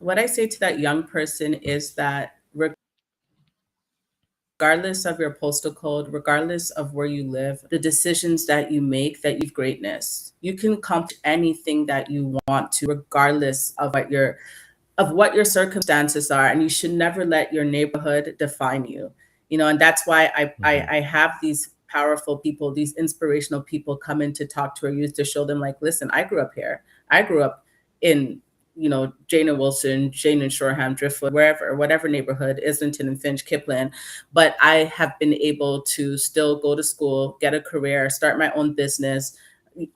What I say to that young person is that regardless of your postal code, regardless of where you live, the decisions that you make that you've greatness. You can accomplish anything that you want to, regardless of what your circumstances are, and you should never let your neighborhood define you. And that's why I I, Hmm. I have these powerful people, these inspirational people come in to talk to our youth to show them, like, listen, I grew up here. I grew up in Jane and Wilson, Jane and Shoreham, Driftwood, wherever, whatever neighborhood, Islington and Finch, Kipling. But I have been able to still go to school, get a career, start my own business.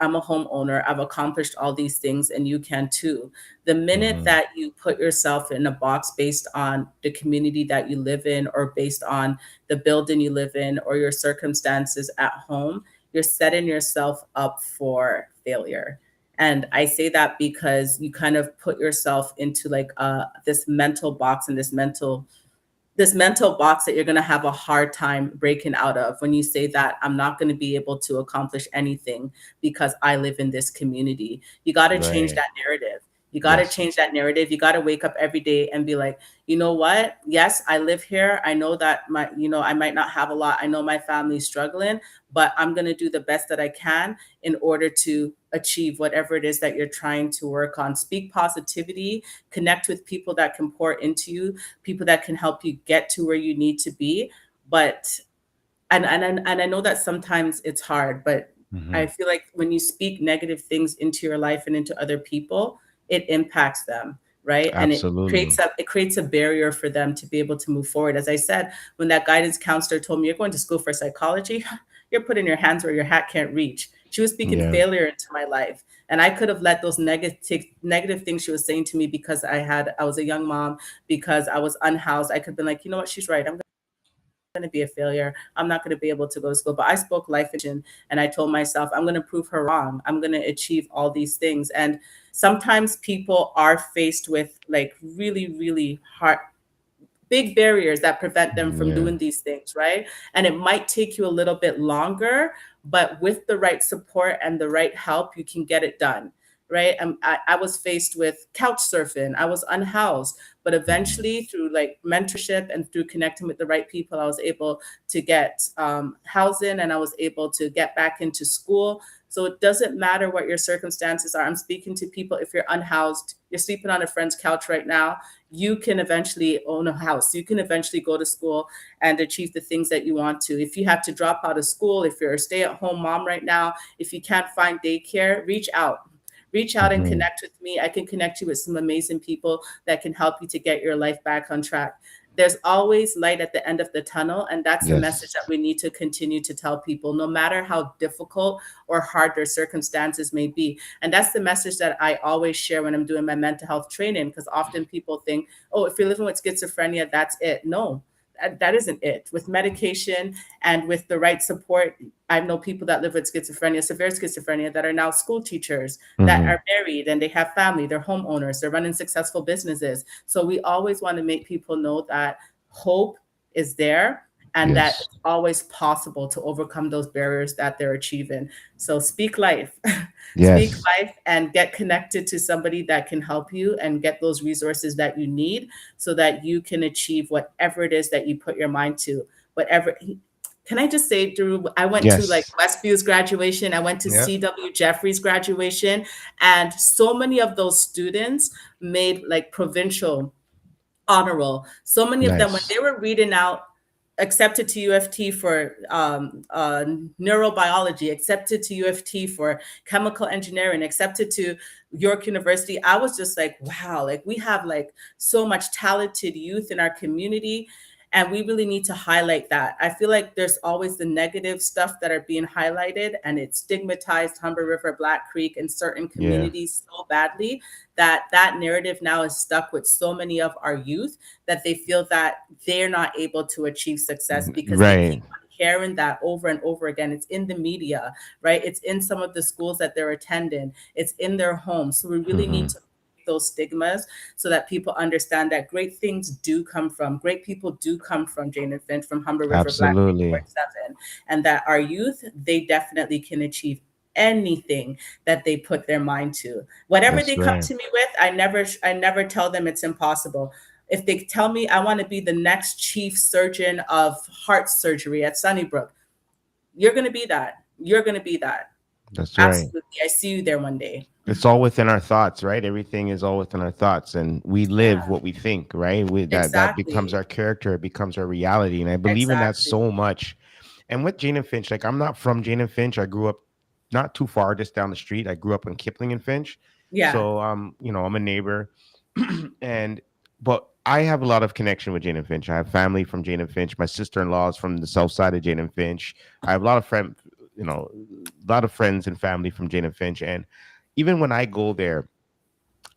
I'm a homeowner. I've accomplished all these things, and you can too. The minute Hmm. that you put yourself in a box based on the community that you live in, or based on the building you live in, or your circumstances at home, you're setting yourself up for failure. And I say that because you kind of put yourself into like this mental box, and this mental box that you're going to have a hard time breaking out of when you say that I'm not going to be able to accomplish anything because I live in this community. You got to change Right. that narrative. You got to Yes. change that narrative. You got to wake up every day and be like, you know what? Yes, I live here. I know that I might not have a lot. I know my family's struggling, but I'm going to do the best that I can in order to achieve whatever it is that you're trying to work on. Speak positivity, connect with people that can pour into you, people that can help you get to where you need to be. But and I know that sometimes it's hard, but Hmm. I feel like when you speak negative things into your life and into other people, it impacts them, right? And it creates Absolutely. a it creates a barrier for them to be able to move forward. As I said, when that guidance counselor told me, you're going to school for psychology, you're putting your hands where your hat can't reach. She was speaking Yeah. failure into my life. And I could have let those negative things she was saying to me, because I was a young mom, because I was unhoused. I could have been like, you know what, she's right. I'm going to be a failure. I'm not going to be able to go to school. But I spoke life into, and I told myself, I'm going to prove her wrong. I'm going to achieve all these things. And sometimes people are faced with like really, really hard, big barriers that prevent them from Yeah. doing these things, right? And it might take you a little bit longer, but with the right support and the right help, you can get it done, right? I was faced with couch surfing. I was unhoused, but Hmm. eventually through like mentorship and through connecting with the right people, I was able to get housing, and I was able to get back into school. So it doesn't matter what your circumstances are. I'm speaking to people. If you're unhoused, you're sleeping on a friend's couch right now, you can eventually own a house. You can eventually go to school and achieve the things that you want to. If you have to drop out of school, if you're a stay at home mom right now, if you can't find daycare, reach out. Reach out and Hmm. connect with me. I can connect you with some amazing people that can help you to get your life back on track. There's always light at the end of the tunnel. And that's the message Yes. that we need to continue to tell people, no matter how difficult or hard their circumstances may be. And that's the message that I always share when I'm doing my mental health training, because often people think, oh, if you're living with schizophrenia, that's it. No, that isn't it. With medication and with the right support, I know people that live with schizophrenia, severe schizophrenia, that are now school teachers, that Hmm. are married and they have family, they're homeowners, they're running successful businesses. So we always want to make people know that hope is there, and that Yes. it's always possible to overcome those barriers that they're achieving. So speak life. Speak Yes. life and get connected to somebody that can help you and get those resources that you need so that you can achieve whatever it is that you put your mind to. Whatever. Can I just say, Drew, I went to like Yes. Westview's graduation, I went to Yeah. CW Jeffrey's graduation, and so many of those students made like provincial honor roll. So many of them, when Nice. they were reading out accepted to UFT for neurobiology, accepted to UFT for chemical engineering, accepted to York University, I was just like, wow, like we have like so much talented youth in our community. And we really need to highlight that. I feel like there's always the negative stuff that are being highlighted, and it stigmatized Humber River, Black Creek, and certain Yeah. communities so badly that that narrative now is stuck with so many of our youth, that they feel that they're not able to achieve success because they Right. keep on hearing that over and over again. It's in the media, right? It's in some of the schools that they're attending, it's in their homes. So we really need Hmm. to break those stigmas so that people understand that great people do come from Jane and Finch, from Humber River, Black Creek, Ward Absolutely. 7, and that our youth, they definitely can achieve anything that they put their mind to. Whatever That's they come right. to me with, I never tell them it's impossible. If they tell me I want to be the next chief surgeon of heart surgery at Sunnybrook, you're going to be that. You're going to be that. That's right. Absolutely. I see you there one day. It's all within our thoughts, right? Everything is all within our thoughts, and we live Yeah, what we think, right? That becomes exactly. our character, it becomes our reality, and I believe in that Exactly. so much. And with Jane and Finch, like I'm not from Jane and Finch. I grew up not too far, just down the street. I grew up in Kipling and Finch, Yeah. so I'm a neighbor, and but I have a lot of connection with Jane and Finch. I have family from Jane and Finch. My sister-in-law is from the south side of Jane and Finch. I have a lot of a lot of friends and family from Jane and Finch, and even when I go there,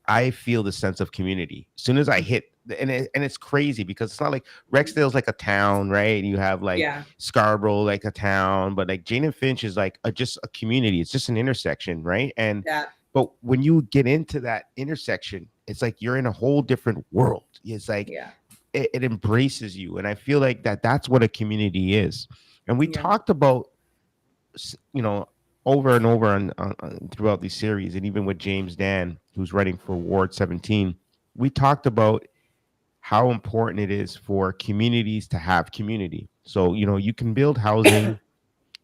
I feel the sense of community. As soon as I hit, and it's crazy because it's not like Rexdale's like a town, right? You have like Yeah. Scarborough, like a town, but like Jane and Finch is like just a community. It's just an intersection, right? And Yeah. but when you get into that intersection, it's like you're in a whole different world. It's like Yeah. it embraces you, and I feel like that's what a community is. And we Yeah. talked about you know, over and over throughout these series, and even with James Dan, who's running for Ward 17, we talked about how important it is for communities to have community. So, you can build housing,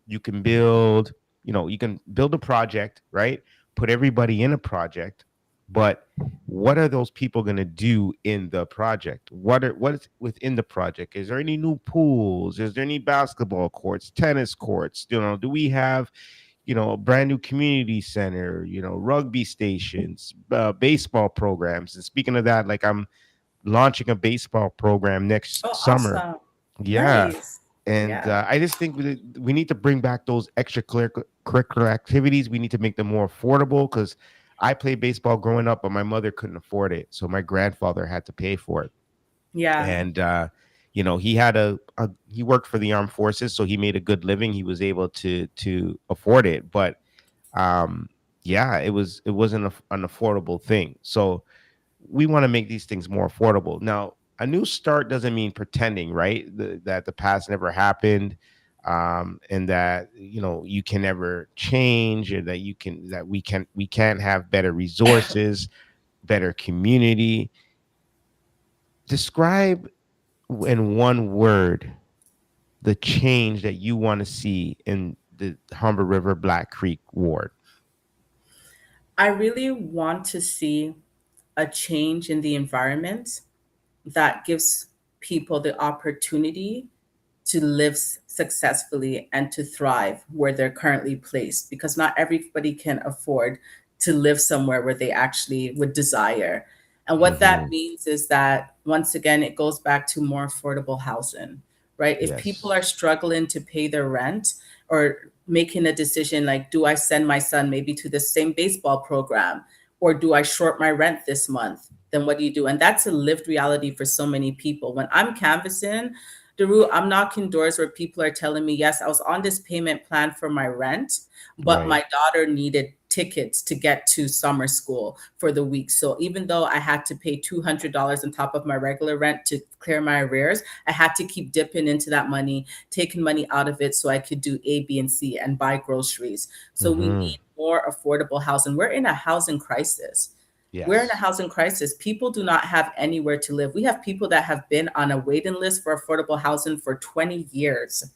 you can build, you can build a project, right? Put everybody in a project, but what are those people going to do in the project? What is within the project? Is there any new pools? Is there any basketball courts, tennis courts? Do we have a brand new community center, rugby stations, baseball programs? And speaking of that, like I'm launching a baseball program next Oh, summer. awesome. Yeah. Nice. And Yeah. I just think we need to bring back those extracurricular activities. We need to make them more affordable because I played baseball growing up, but my mother couldn't afford it. So my grandfather had to pay for it. Yeah. And, he had he worked for the armed forces, so he made a good living. He was able to afford it. But um, yeah, it wasn't an affordable thing. So we want to make these things more affordable. Now, a new start doesn't mean pretending, right? That the past never happened, and that you can never change, or that we can have better resources, better community. Describe in one word the change that you want to see in the Humber River Black Creek ward. I really want to see a change in the environment that gives people the opportunity to live successfully and to thrive where they're currently placed, because not everybody can afford to live somewhere where they actually would desire. And what that Hmm. means is that, once again, it goes back to more affordable housing, right? If people Yes. are struggling to pay their rent, or making a decision like, do I send my son maybe to the same baseball program, or do I short my rent this month? Then what do you do? And that's a lived reality for so many people. When I'm canvassing, Daru, I'm knocking doors where people are telling me, yes, I was on this payment plan for my rent, but Right. my daughter needed tickets to get to summer school for the week. So even though I had to pay $200 on top of my regular rent to clear my arrears, I had to keep dipping into that money, taking money out of it so I could do A, B, and C and buy groceries. So we Mm-hmm. need more affordable housing. We're in a housing crisis. We're in a Yes. housing crisis. People do not have anywhere to live. We have people that have been on a waiting list for affordable housing for 20 years. Yeah.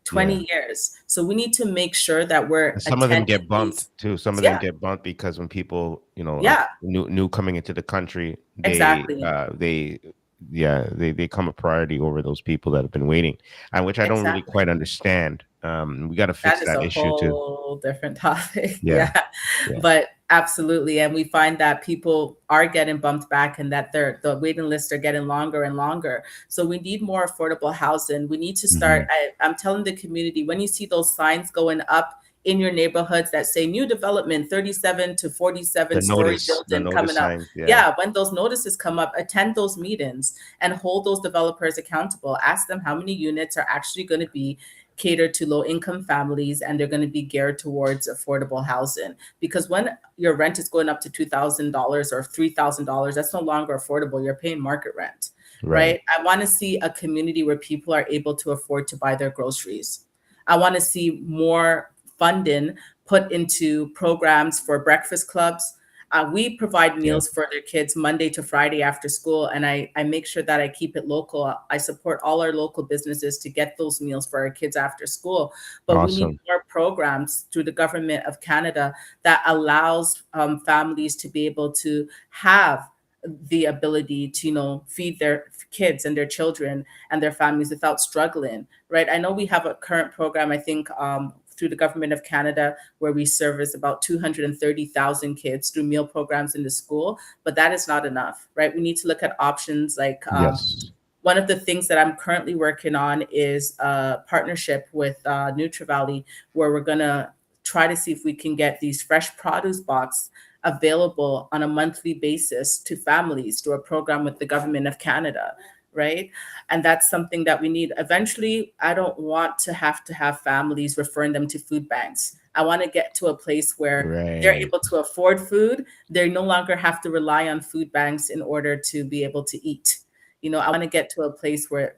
20 years. So we need to make sure that we're And some of them attending get bumped these. too. Some of them Yeah, get bumped because when people, yeah, new coming into the country, exactly. they come a priority over those people that have been waiting, and which I don't really Exactly. quite understand. We got to That fix is that a issue too. whole different topic. Yeah. Yeah. Yeah. But absolutely. And we find that people are getting bumped back and that the waiting lists are getting longer and longer. So we need more affordable housing. We need to start. Hmm. I'm telling the community, when you see those signs going up in your neighborhoods that say new development, 37 to 47 story The building notice coming up. signs. Yeah. Yeah, when those notices come up, attend those meetings and hold those developers accountable. Ask them how many units are actually going to be catered to low income families and they're going to be geared towards affordable housing, because when your rent is going up to $2,000 or $3,000, that's no longer affordable. You're paying market rent, Right. right? I want to see a community where people are able to afford to buy their groceries. I want to see more funding put into programs for breakfast clubs. We provide Yeah. meals for their kids Monday to Friday after school, and I make sure that I keep it local. I support all our local businesses to get those meals for our kids after school. But we need Awesome. more programs through the government of Canada that allows families to be able to have the ability to feed their kids and their children and their families without struggling, right? I know we have a current program, I think, through the government of Canada, where we service about 230,000 kids through meal programs in the school, but that is not enough, right? We need to look at options like Yes. one of the things that I'm currently working on is a partnership with NutriValley, where we're gonna try to see if we can get these fresh produce box available on a monthly basis to families through a program with the government of Canada, right? And that's something that we need. Eventually, I don't want to have families referring them to food banks. I want to get to a place where they're Right. able to afford food. They no longer have to rely on food banks in order to be able to eat. I want to get to a place where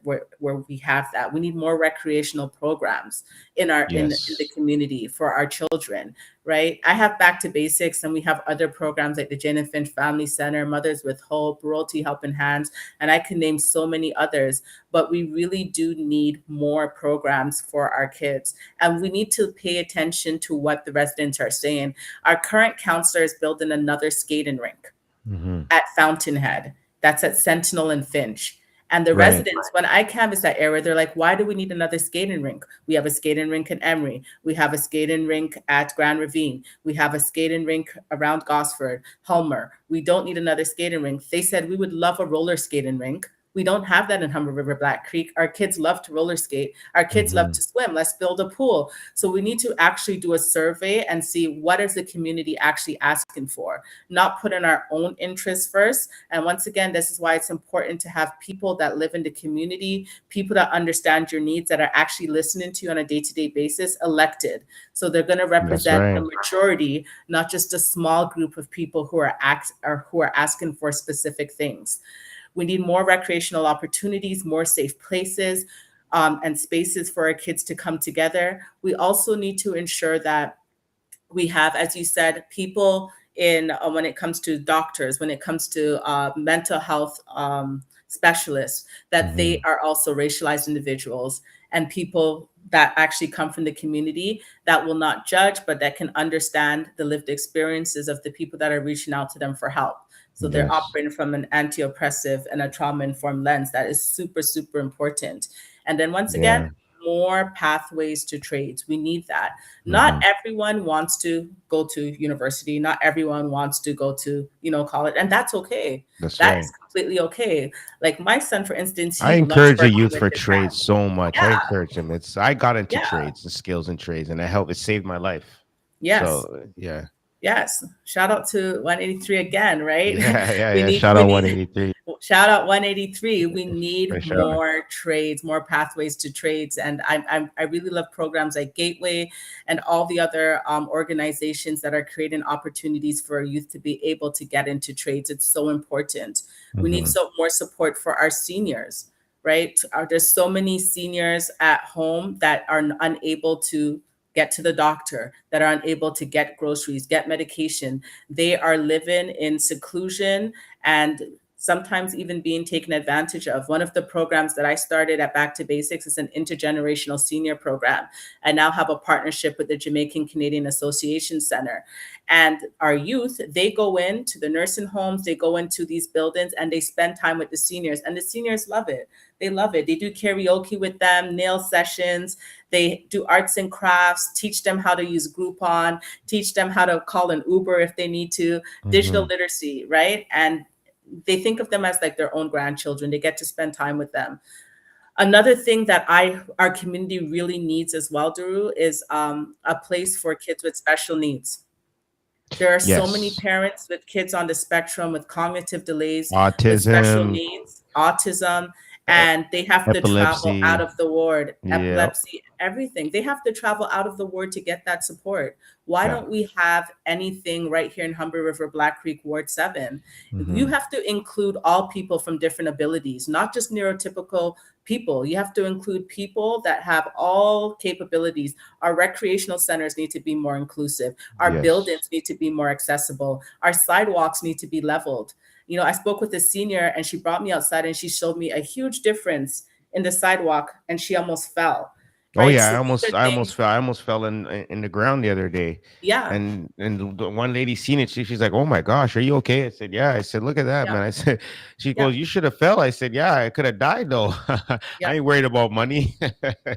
we have that. We need more recreational programs in the Yes. community for our children, right? I have Back to Basics, and we have other programs like the Jane and Finch Family Center, Mothers with Hope, Royalty Helping Hands, and I can name so many others. But we really do need more programs for our kids, and we need to pay attention to what the residents are saying. Our current counselor is building another skating rink Hmm. at Fountainhead. That's at Sentinel and Finch. And the Right. residents, when I canvass that area, they're like, why do we need another skating rink? We have a skating rink in Emery. We have a skating rink at Grand Ravine. We have a skating rink around Gosford, Hulmer. We don't need another skating rink. They said we would love a roller skating rink. We don't have that in Humber River Black Creek. Our kids love to roller skate. Our kids love Hmm. to swim. Let's build a pool. So we need to actually do a survey and see what is the community actually asking for, not put in our own interests first. And once again, this is why it's important to have people that live in the community, people that understand your needs, that are actually listening to you on a day-to-day basis, elected. So they're going to That's represent the right. majority, not just a small group of people who are asking for specific things. We need more recreational opportunities, more safe places, and spaces for our kids to come together. We also need to ensure that we have, as you said, people in when it comes to doctors, when it comes to mental health specialists, that they Hmm. are also racialized individuals and people that actually come from the community that will not judge, but that can understand the lived experiences of the people that are reaching out to them for help. So they're Yes. operating from an anti-oppressive and a trauma-informed lens. That is super, super important. And then once again, Yeah. more pathways to trades. We need that. Not Hmm. everyone wants to go to university. Not everyone wants to go to, college. And that's okay. That's That right. is completely okay. Like my son, for instance, I he loves encourage the working youth with for his trades hands. so much. I Yeah. encourage them. I got into Yeah. trades and skills and trades, and it saved my life. Yes. So yeah. Yes. Shout out to 183 again, right? Yeah, yeah, We yeah. need Shout we out need 183 shout out 183. We need for sure. more trades, more pathways to trades. And I really love programs like Gateway and all the other organizations that are creating opportunities for our youth to be able to get into trades. It's so important. We need Hmm. so more support for our seniors, right? There's so many seniors at home that are unable to get to the doctor, that are unable to get groceries, get medication. They are living in seclusion and sometimes even being taken advantage of. One of the programs that I started at Back to Basics is an intergenerational senior program. I now have a partnership with the Jamaican Canadian Association Center. And our youth, they go into the nursing homes, they go into these buildings and they spend time with the seniors. And the seniors love it. They love it. They do karaoke with them, nail sessions, they do arts and crafts, teach them how to use Groupon, teach them how to call an Uber if they need to, digital Hmm. literacy, right? And they think of them as like their own grandchildren. They get to spend time with them. Another thing that our community really needs as well, Daru, is a place for kids with special needs. There are so many Yes. parents with kids on the spectrum with cognitive delays, with special Autism, needs, autism, e- and they have to travel out epilepsy. of the ward, Yep. epilepsy, everything. They have to travel out of the ward to get that support. Why Yeah. don't we have anything right here in Humber River, Black Creek, Ward 7? You Hmm. have to include all people from different abilities, not just neurotypical people. You have to include people that have all capabilities. Our recreational centers need to be more inclusive. Our Yes. buildings need to be more accessible. Our sidewalks need to be leveled. You know, I spoke with a senior and she brought me outside and she showed me a huge difference in the sidewalk and she almost fell. Oh Right. yeah, So these are things, I almost fell in the ground the other day, yeah, and the one lady seen it. She's like, "Oh my gosh, are you okay?" I said, "Yeah." I said, "Look at that, yeah, man." I said, "She yeah, goes, you should have fell." I said, "Yeah, I could have died though. yeah, I ain't worried about money."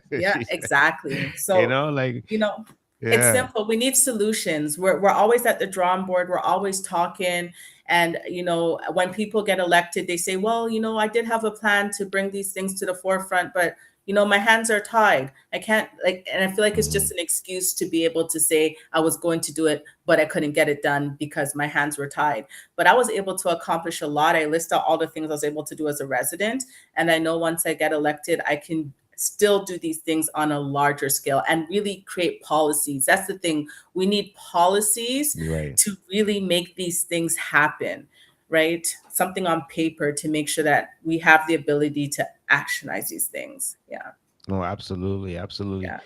yeah, She said, exactly. you So, know, like you know, it's yeah. simple. We need solutions. We're always at the drawing board. We're always talking. And, you know, when people get elected, they say, well, you know, I did have a plan to bring these things to the forefront, but, you know, my hands are tied. I can't, like, and I feel like it's Mhm. just an excuse to be able to say I was going to do it, but I couldn't get it done because my hands were tied. But I was able to accomplish a lot. I list out all the things I was able to do as a resident. And I know once I get elected, I can still do these things on a larger scale and really create policies. That's the thing. We need policies You're right. to really make these things happen, right? Something on paper to make sure that we have the ability to actionize these things. Yeah. No, absolutely, absolutely. Yeah.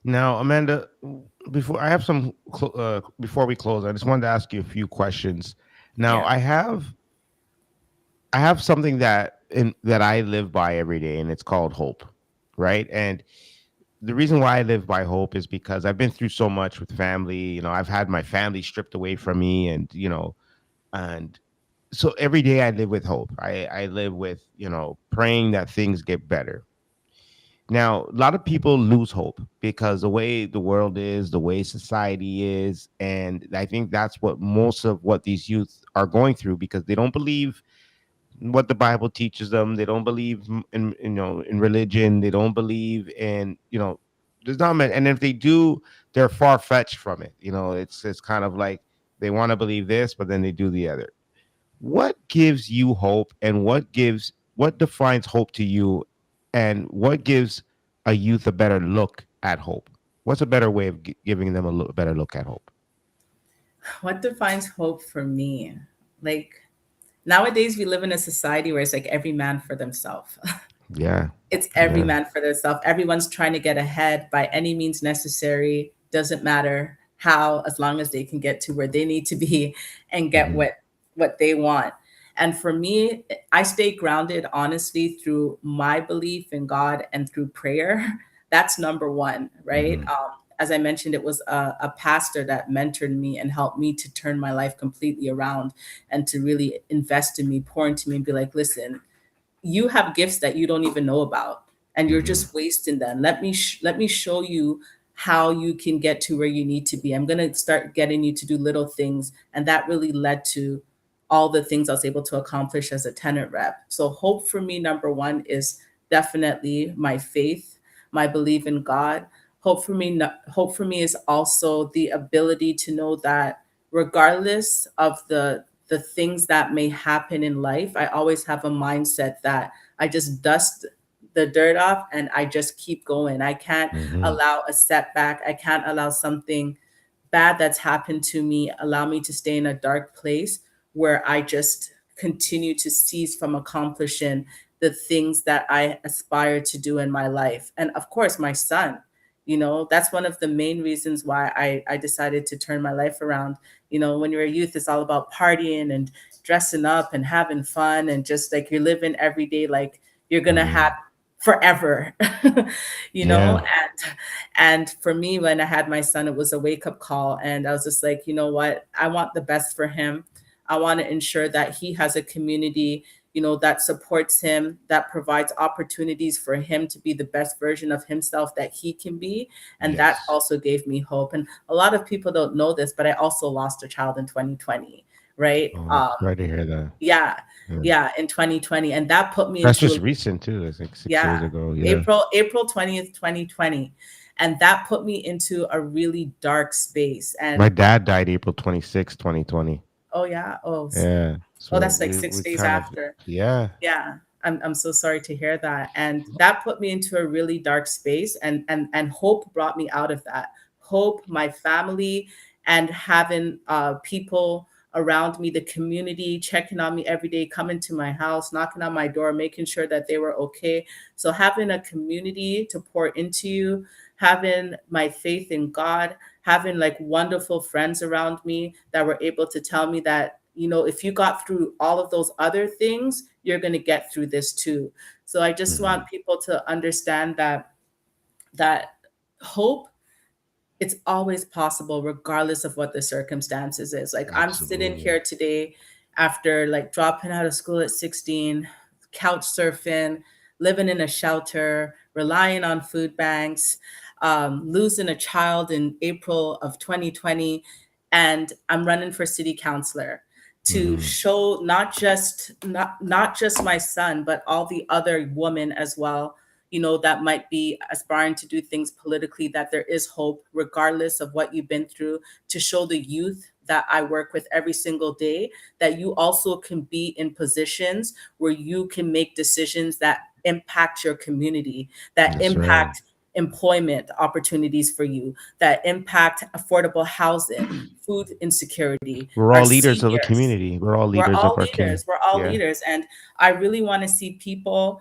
Now, Amanda, before I have before we close, I just wanted to ask you a few questions. Now, Yeah. I have something that I live by every day, and it's called hope, right? And the reason why I live by hope is because I've been through so much with family. You know, I've had my family stripped away from me, and and so every day I live with hope. I live with praying that things get better. Now, a lot of people lose hope because the way the world is, the way society is, and I think that's what most of what these youth are going through because they don't believe what the Bible teaches them. They don't believe in in religion. They don't believe in there's not many. And if they do, they're far fetched from it. It's kind of like they want to believe this, but then they do the other. What gives you hope, and what defines hope to you, and what gives a youth a better look at hope? What's a better way of giving them a better look at hope? What defines hope for me? Like nowadays, we live in a society where it's like every man for themselves. Yeah, It's every yeah. man for themselves. Everyone's trying to get ahead by any means necessary. Doesn't matter how, as long as they can get to where they need to be and get Hmm. what they want. And for me, I stay grounded honestly through my belief in God and through prayer. That's number one, right? Hmm. As I mentioned, it was a pastor that mentored me and helped me to turn my life completely around and to really invest in me, pour into me, and be like, listen, you have gifts that you don't even know about and you're Hmm. just wasting them. Let me show you how you can get to where you need to be. I'm going to start getting you to do little things, and that really led to all the things I was able to accomplish as a tenant rep. So hope for me, number one, is definitely my faith, my belief in God. Hope for me is also the ability to know that regardless of the things that may happen in life, I always have a mindset that I just dust the dirt off and I just keep going. I can't Hmm. allow a setback. I can't allow something bad that's happened to me allow me to stay in a dark place where I just continue to cease from accomplishing the things that I aspire to do in my life. And of course, my son, that's one of the main reasons why I decided to turn my life around. When you're a youth, it's all about partying and dressing up and having fun and just like you're living every day like you're gonna have Hmm. forever. you know Yeah. and for me, when I had my son, it was a wake up call. And I was just like, you know what? I want the best for him. I want to ensure that he has a community, that supports him, that provides opportunities for him to be the best version of himself that he can be. And that Yes. also gave me hope. And a lot of people don't know this, but I also lost a child in 2020, right? Oh, sorry to hear that. Yeah, Yeah. yeah, in 2020. And that put me That's into just recent too. It's like 6 years yeah, ago. Yeah. April 20th, 2020. And that put me into a really dark space. My And dad died April 26, 2020. oh yeah, Yeah. oh, So that's like we 6 days kind of, after. yeah. Yeah, I'm so sorry to hear that. And that put me into a really dark space. And hope brought me out of that. Hope, my family, and having people around me, the community checking on me every day, coming to my house, knocking on my door, making sure that they were okay. So having a community to pour into you, having my faith in God, having like wonderful friends around me that were able to tell me that, if you got through all of those other things, you're going to get through this too. So I just Hmm. want people to understand that hope, it's always possible regardless of what the circumstances is. Like I'm sitting Absolutely. here today after like dropping out of school at 16, couch surfing, living in a shelter, relying on food banks, losing a child in April of 2020, and I'm running for city councilor to Hmm. show not just my son but all the other women as well, that might be aspiring to do things politically, that there is hope regardless of what you've been through, to show the youth that I work with every single day that you also can be in positions where you can make decisions that impact your community, that That's right. impact employment opportunities for you, that impact affordable housing, food insecurity, We're our all leaders of the seniors. community. We're all We're leaders all of our leaders. community. We're all Yeah. leaders. And I really want to see people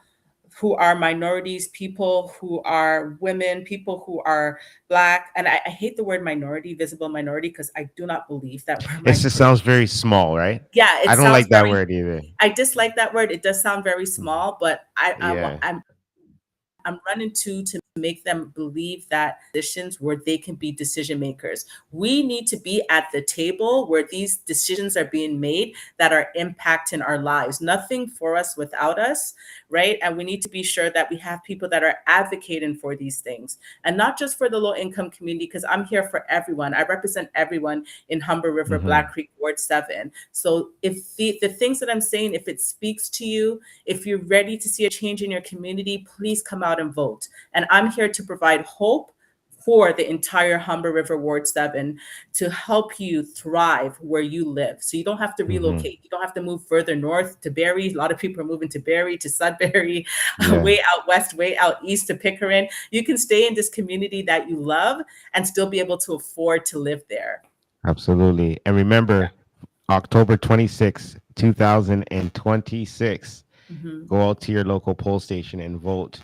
who are minorities, people who are women, people who are Black. And I hate the word minority, visible minority, because I do not believe that we're It just minority. sounds very small, right? Yeah, it I don't sounds like that very, word either. I dislike that word. It does sound very Mhm. small, but Yeah. I'm running to make them believe that positions where they can be decision makers. We need to be at the table where these decisions are being made that are impacting our lives. Nothing for us without us, right? And we need to be sure that we have people that are advocating for these things, and not just for the low income community, because I'm here for everyone. I represent everyone in Humber River, Hmm. Black Creek, Ward 7. So if the things that I'm saying, if it speaks to you, if you're ready to see a change in your community, please come out and vote. And I'm here to provide hope for the entire Humber River Ward 7 to help you thrive where you live. So you don't have to Hmm. relocate. You don't have to move further north to Barrie. A lot of people are moving to Barrie, to Sudbury, Yeah. way out west, way out east to Pickering. You can stay in this community that you love and still be able to afford to live there. Absolutely. And remember, October 26, 2026, Mhm. go out to your local poll station and vote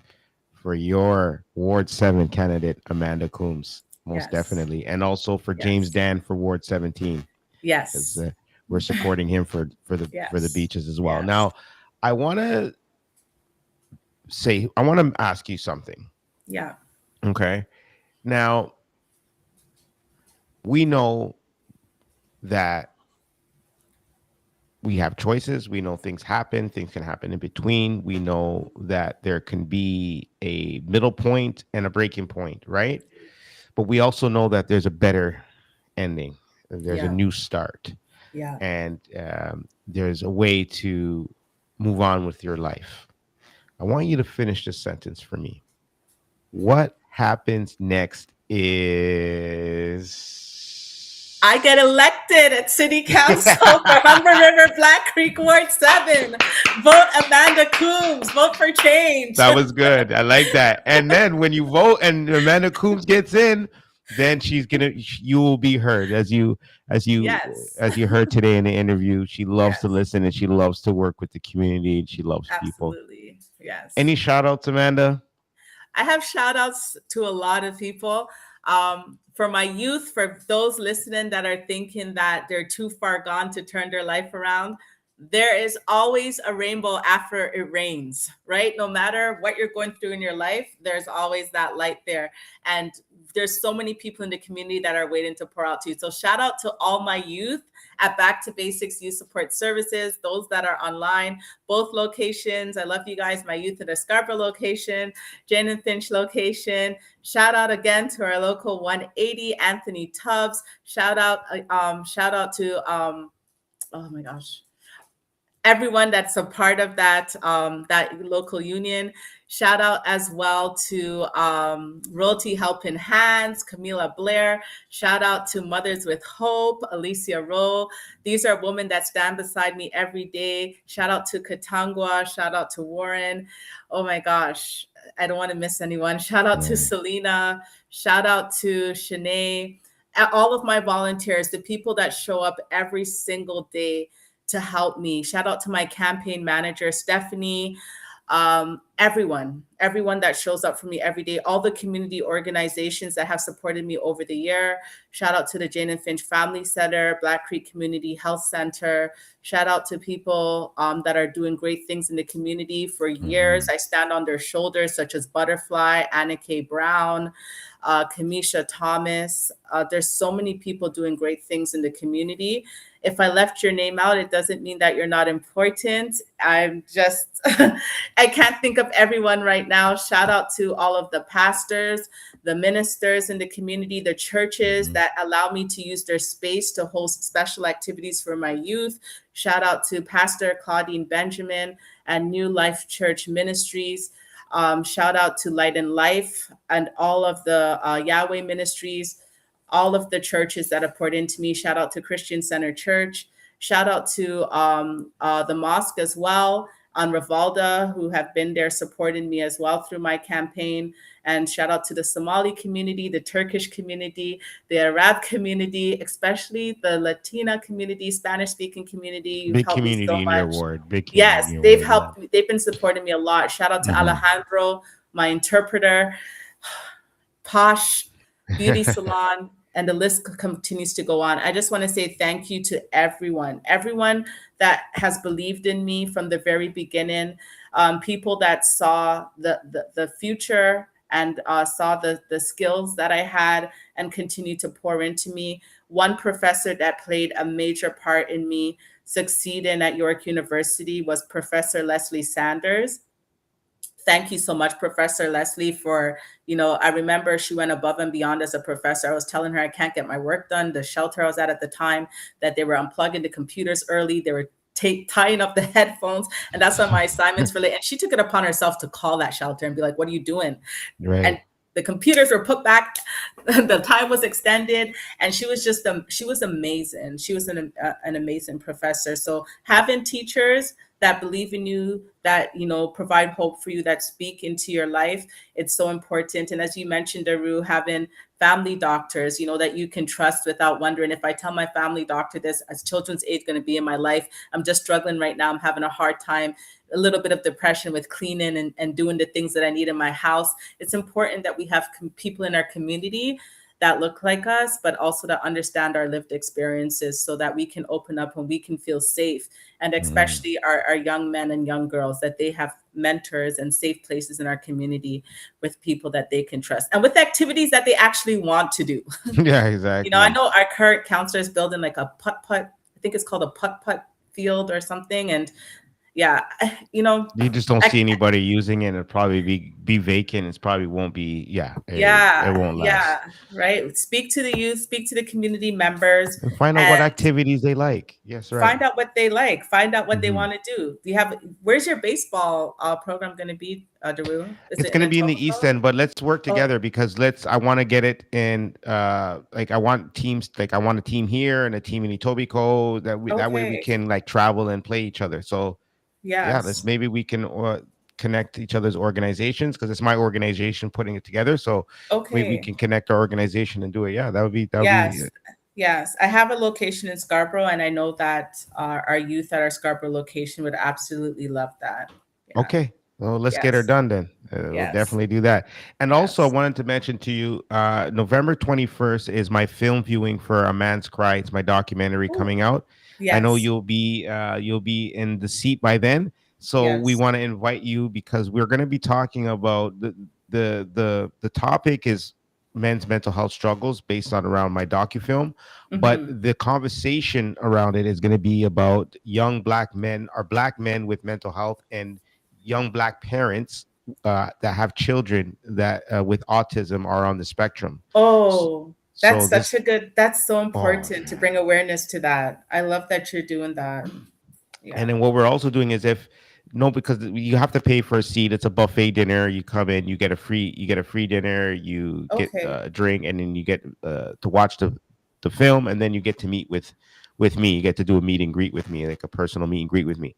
for your Ward 7 candidate, Amanda Coombs, most Yes. definitely. And also for James Yes. Dan for Ward 17, because Yes. we're supporting him for the Yes. beaches as well. Yes. Now, I want to I want to ask you something. Yeah. Okay. Now, we know that we have choices. We know things happen. Things can happen in between. We know that there can be a middle point and a breaking point, right? But we also know that there's a better ending. There's a Yeah. new start, Yeah. and there's a way to move on with your life. I want you to finish this sentence for me. What happens next is I get elected at City Council for Humber River Black Creek Ward 7. Vote Amanda Coombs. Vote for change. That was good. I like that. And then when you vote and Amanda Coombs gets in, then you will be heard as you Yes. as you heard today in the interview. She loves to Yes. listen and she loves to work with the community and she loves people. Absolutely. Yes. Any shout outs, Amanda? I have shout outs to a lot of people. For my youth, for those listening that are thinking that they're too far gone to turn their life around, there is always a rainbow after it rains, right? No matter what you're going through in your life, there's always that light there. And there's so many people in the community that are waiting to pour out to you. So shout out to all my youth at Back to Basics Youth Support Services, those that are online, both locations. I love you guys, my youth at the Scarborough location, Jane and Finch location. Shout out again to our local 180, Anthony Tubbs. Shout out to oh my gosh, everyone that's a part of that local union. Shout out as well to Royalty Helping Hands, Camila Blair. Shout out to Mothers with Hope, Alicia Rowe. These are women that stand beside me every day. Shout out to Katangwa. Shout out to Warren. Oh my gosh, I don't want to miss anyone. Shout out to Selena. Shout out to Shanae. All of my volunteers, the people that show up every single day to help me. Shout out to my campaign manager, Stephanie, everyone that shows up for me every day, all the community organizations that have supported me over the year. Shout out to the Jane and Finch Family Center, Black Creek Community Health Center. Shout out to people that are doing great things in the community for years. I stand on their shoulders, such as Butterfly, Anna K. Brown, Kamisha Thomas. There's so many people doing great things in the community. If I left your name out, it doesn't mean that you're not important. I'm just, I can't think of everyone right now. Shout out to all of the pastors, the ministers in the community, the churches that allow me to use their space to host special activities for my youth. Shout out to Pastor Claudine Benjamin and New Life Church Ministries. Shout out to Light and Life and all of the Yahweh Ministries, all of the churches that have poured into me. Shout out to Christian Center Church. Shout out to the mosque as well, on Rivalda, who have been there supporting me as well through my campaign. And shout out to the Somali community, the Turkish community, the Arab community, especially the Latina community, Spanish-speaking community. You've Big helped me so community in your much. ward. Big community in Yes, your they've ward. helped me. They've been supporting me a lot. Shout out to Alejandro, my interpreter, Posh, Beauty Salon, and the list continues to go on. I just want to say thank you to everyone that has believed in me from the very beginning, people that saw the future and saw the skills that I had and continue to pour into me. One professor that played a major part in me succeeding at York University was Professor Leslie Sanders. Thank you so much, Professor Leslie, for, I remember she went above and beyond as a professor. I was telling her I can't get my work done. The shelter I was at the time, that they were unplugging the computers early. They were tying up the headphones. And that's when my assignments were late. And she took it upon herself to call that shelter and be like, what are you doing? Right. And the computers were put back. The time was extended. And she was she was amazing. She was an amazing professor. So having teachers that believe in you, that, provide hope for you, that speak into your life, it's so important. And as you mentioned, Darue, having family doctors, that you can trust without wondering, if I tell my family doctor this, as children's aid going to be in my life, I'm just struggling right now, I'm having a hard time, a little bit of depression with cleaning and doing the things that I need in my house. It's important that we have people in our community that look like us, but also to understand our lived experiences so that we can open up and we can feel safe. And especially our young men and young girls, that they have mentors and safe places in our community with people that they can trust and with activities that they actually want to do. Yeah, exactly. I know our current counselor is building like a putt-putt, I think it's called a putt-putt field or something. And yeah, You just don't I, see anybody using it. It'll probably be vacant. It's probably won't be. Yeah, it yeah, won't last. yeah, right. Speak to the youth, speak to the community members, And find out what and activities they like. Yes, right. find out what they like, find out what they Hmm. want to do. Do you have, where's your baseball program going to be, Daru? Is It's it in gonna be in the East Etobicoke? End, but let's work Oh, together because let's. I want to get it in. Like I want teams. Like I want a team here and a team in Etobicoke. That way we okay. can like travel and play each other. So yeah, let's Yes. maybe we can connect each other's organizations because it's my organization putting it together. So we Okay. can connect our organization and do it. Yeah, that would be Yes. Yes. I have a location in Scarborough, and I know that our youth at our Scarborough location would absolutely love that. Yeah. okay. Well, let's get her Yes. done then. We'll Yes. definitely do that. And also, I Yes. wanted to mention to you, November 21st is my film viewing for A Man's Cry. It's my documentary Ooh, coming out. I know yes. you'll be in the seat by then. So we Yes. want to invite you because we're going to be talking about the topic is men's mental health struggles based on around my docufilm, but Hmm. the conversation around it is going to be about young black men or black men with mental health and young black parents that have children that with autism are on the spectrum. S- Oh, So that's such this, a good, that's so oh important to bring man. awareness to that. I love that you're doing that. And Yeah. then what we're also doing is if no, because you have to pay for a seat. It's a buffet dinner. You come in, you get a free dinner, you get Okay. a drink, and then you get to watch the film, and then you get to meet with me. You get to do a meet and greet with me, like a personal meet and greet with me.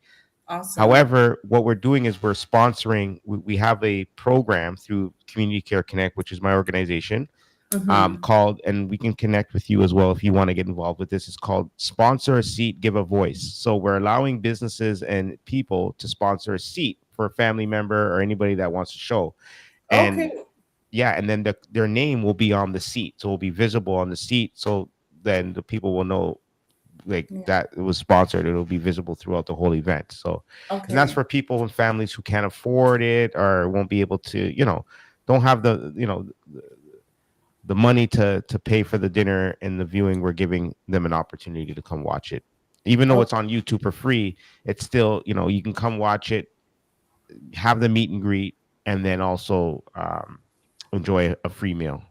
Awesome. However, what we're doing is we're sponsoring. We have a program through Community Care Connect, which is my organization, Hmm. called, and we can connect with you as well if you want to get involved with this. It's called Sponsor a Seat, Give a Voice. So we're allowing businesses and people to sponsor a seat for a family member or anybody that wants to show. And Okay. yeah, and then their name will be on the seat, so it will be visible on the seat. So then the people will know like Yeah. that it was sponsored. It'll be visible throughout the whole event. So, and that's Okay. for people and families who can't afford it or won't be able to, don't have the money to pay for the dinner and the viewing. We're giving them an opportunity to come watch it, even though it's Okay. on YouTube for free. It's still, you can come watch it, have the meet and greet, and then also enjoy a free meal.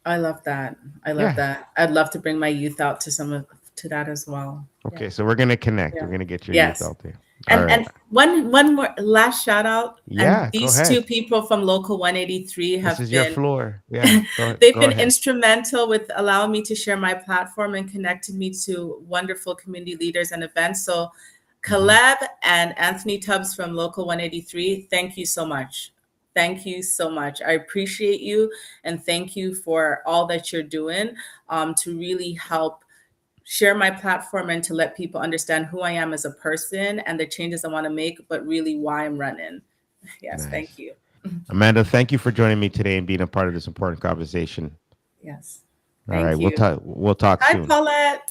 I love that. I love Yeah. that. I'd love to bring my youth out to some of to that as well. Yeah. Okay. So we're gonna connect. Yeah. We're gonna get your youth Yes. out there. All And right. one more last shout out. And Yeah. Go these two ahead. people from Local 183 This have is your been floor. Yeah. Go they've go been ahead. instrumental with allowing me to share my platform and connecting me to wonderful community leaders and events. So Hmm. Caleb and Anthony Tubbs from Local 183, thank you so much. Thank you so much. I appreciate you and thank you for all that you're doing to really help share my platform and to let people understand who I am as a person and the changes I want to make, but really why I'm running. Yes, thank Nice. you. Amanda, thank you for joining me today and being a part of this important conversation. Yes, All right. thank We'll you. talk. We'll talk Hi, soon. Paulette.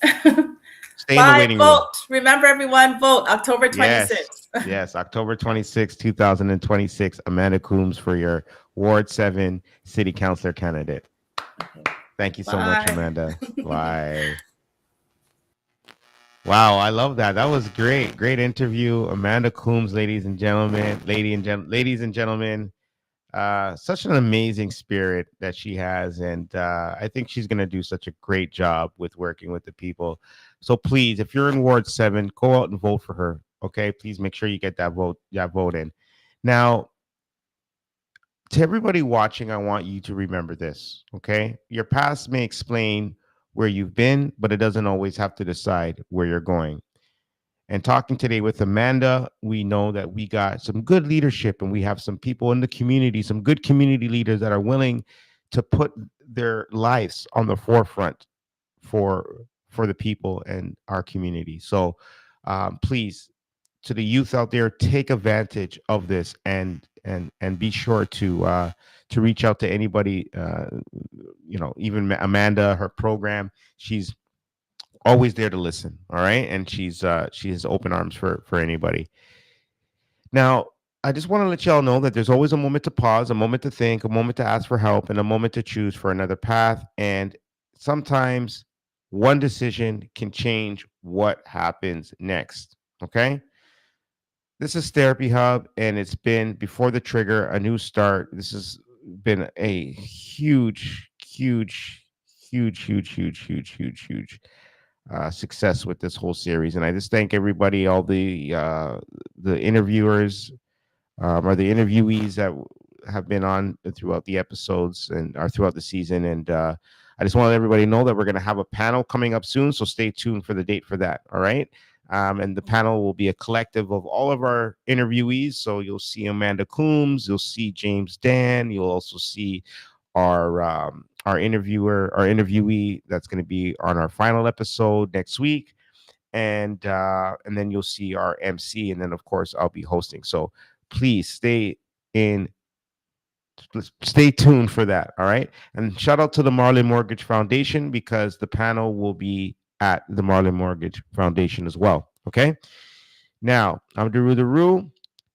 Stay in the Bye, waiting room. vote. Remember, everyone, vote October Yes. 26th. Yes. October 26, 2026. Amanda Coombs for your Ward 7 City Councilor candidate. Okay, Thank you so much, bye. Amanda. Bye. Wow, I love that. That was great. Great interview. Amanda Coombs, ladies and gentlemen, ladies and gentlemen. Such an amazing spirit that she has, and I think she's going to do such a great job with working with the people. So please, if you're in Ward 7, go out and vote for her. Okay, please make sure you get that vote in. Now, to everybody watching, I want you to remember this. Okay, your past may explain where you've been, but it doesn't always have to decide where you're going. And talking today with Amanda, we know that we got some good leadership and we have some people in the community, some good community leaders that are willing to put their lives on the forefront for the people and our community. So please, to the youth out there, take advantage of this and be sure to reach out to anybody. Even Amanda, her program, she's always there to listen. All right, and she has open arms for anybody. Now, I just want to let y'all know that there's always a moment to pause, a moment to think, a moment to ask for help, and a moment to choose for another path. And sometimes one decision can change what happens next. Okay. This is Therapy Hub, and it's been Before the Trigger, a new start. This has been a huge success with this whole series, and I just thank everybody, all the interviewers, or the interviewees that have been on throughout the episodes and are throughout the season. And I just want to let everybody know that we're going to have a panel coming up soon. So stay tuned for the date for that. All right. And the panel will be a collective of all of our interviewees. So you'll see Amanda Coombs, you'll see James Dan, you'll also see our our interviewee that's going to be on our final episode next week, and then you'll see our MC, and then of course I'll be hosting. So please in stay tuned for that. All right. And shout out to the Marlin Mortgage Foundation, because the panel will be at the Marlin Mortgage Foundation as well. Okay. Now, I'm Darue the Rue.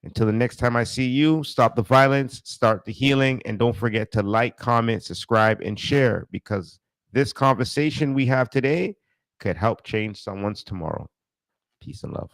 Until the next time I see you, stop the violence, start the healing, and don't forget to like, comment, subscribe, and share, because this conversation we have today could help change someone's tomorrow. Peace and love.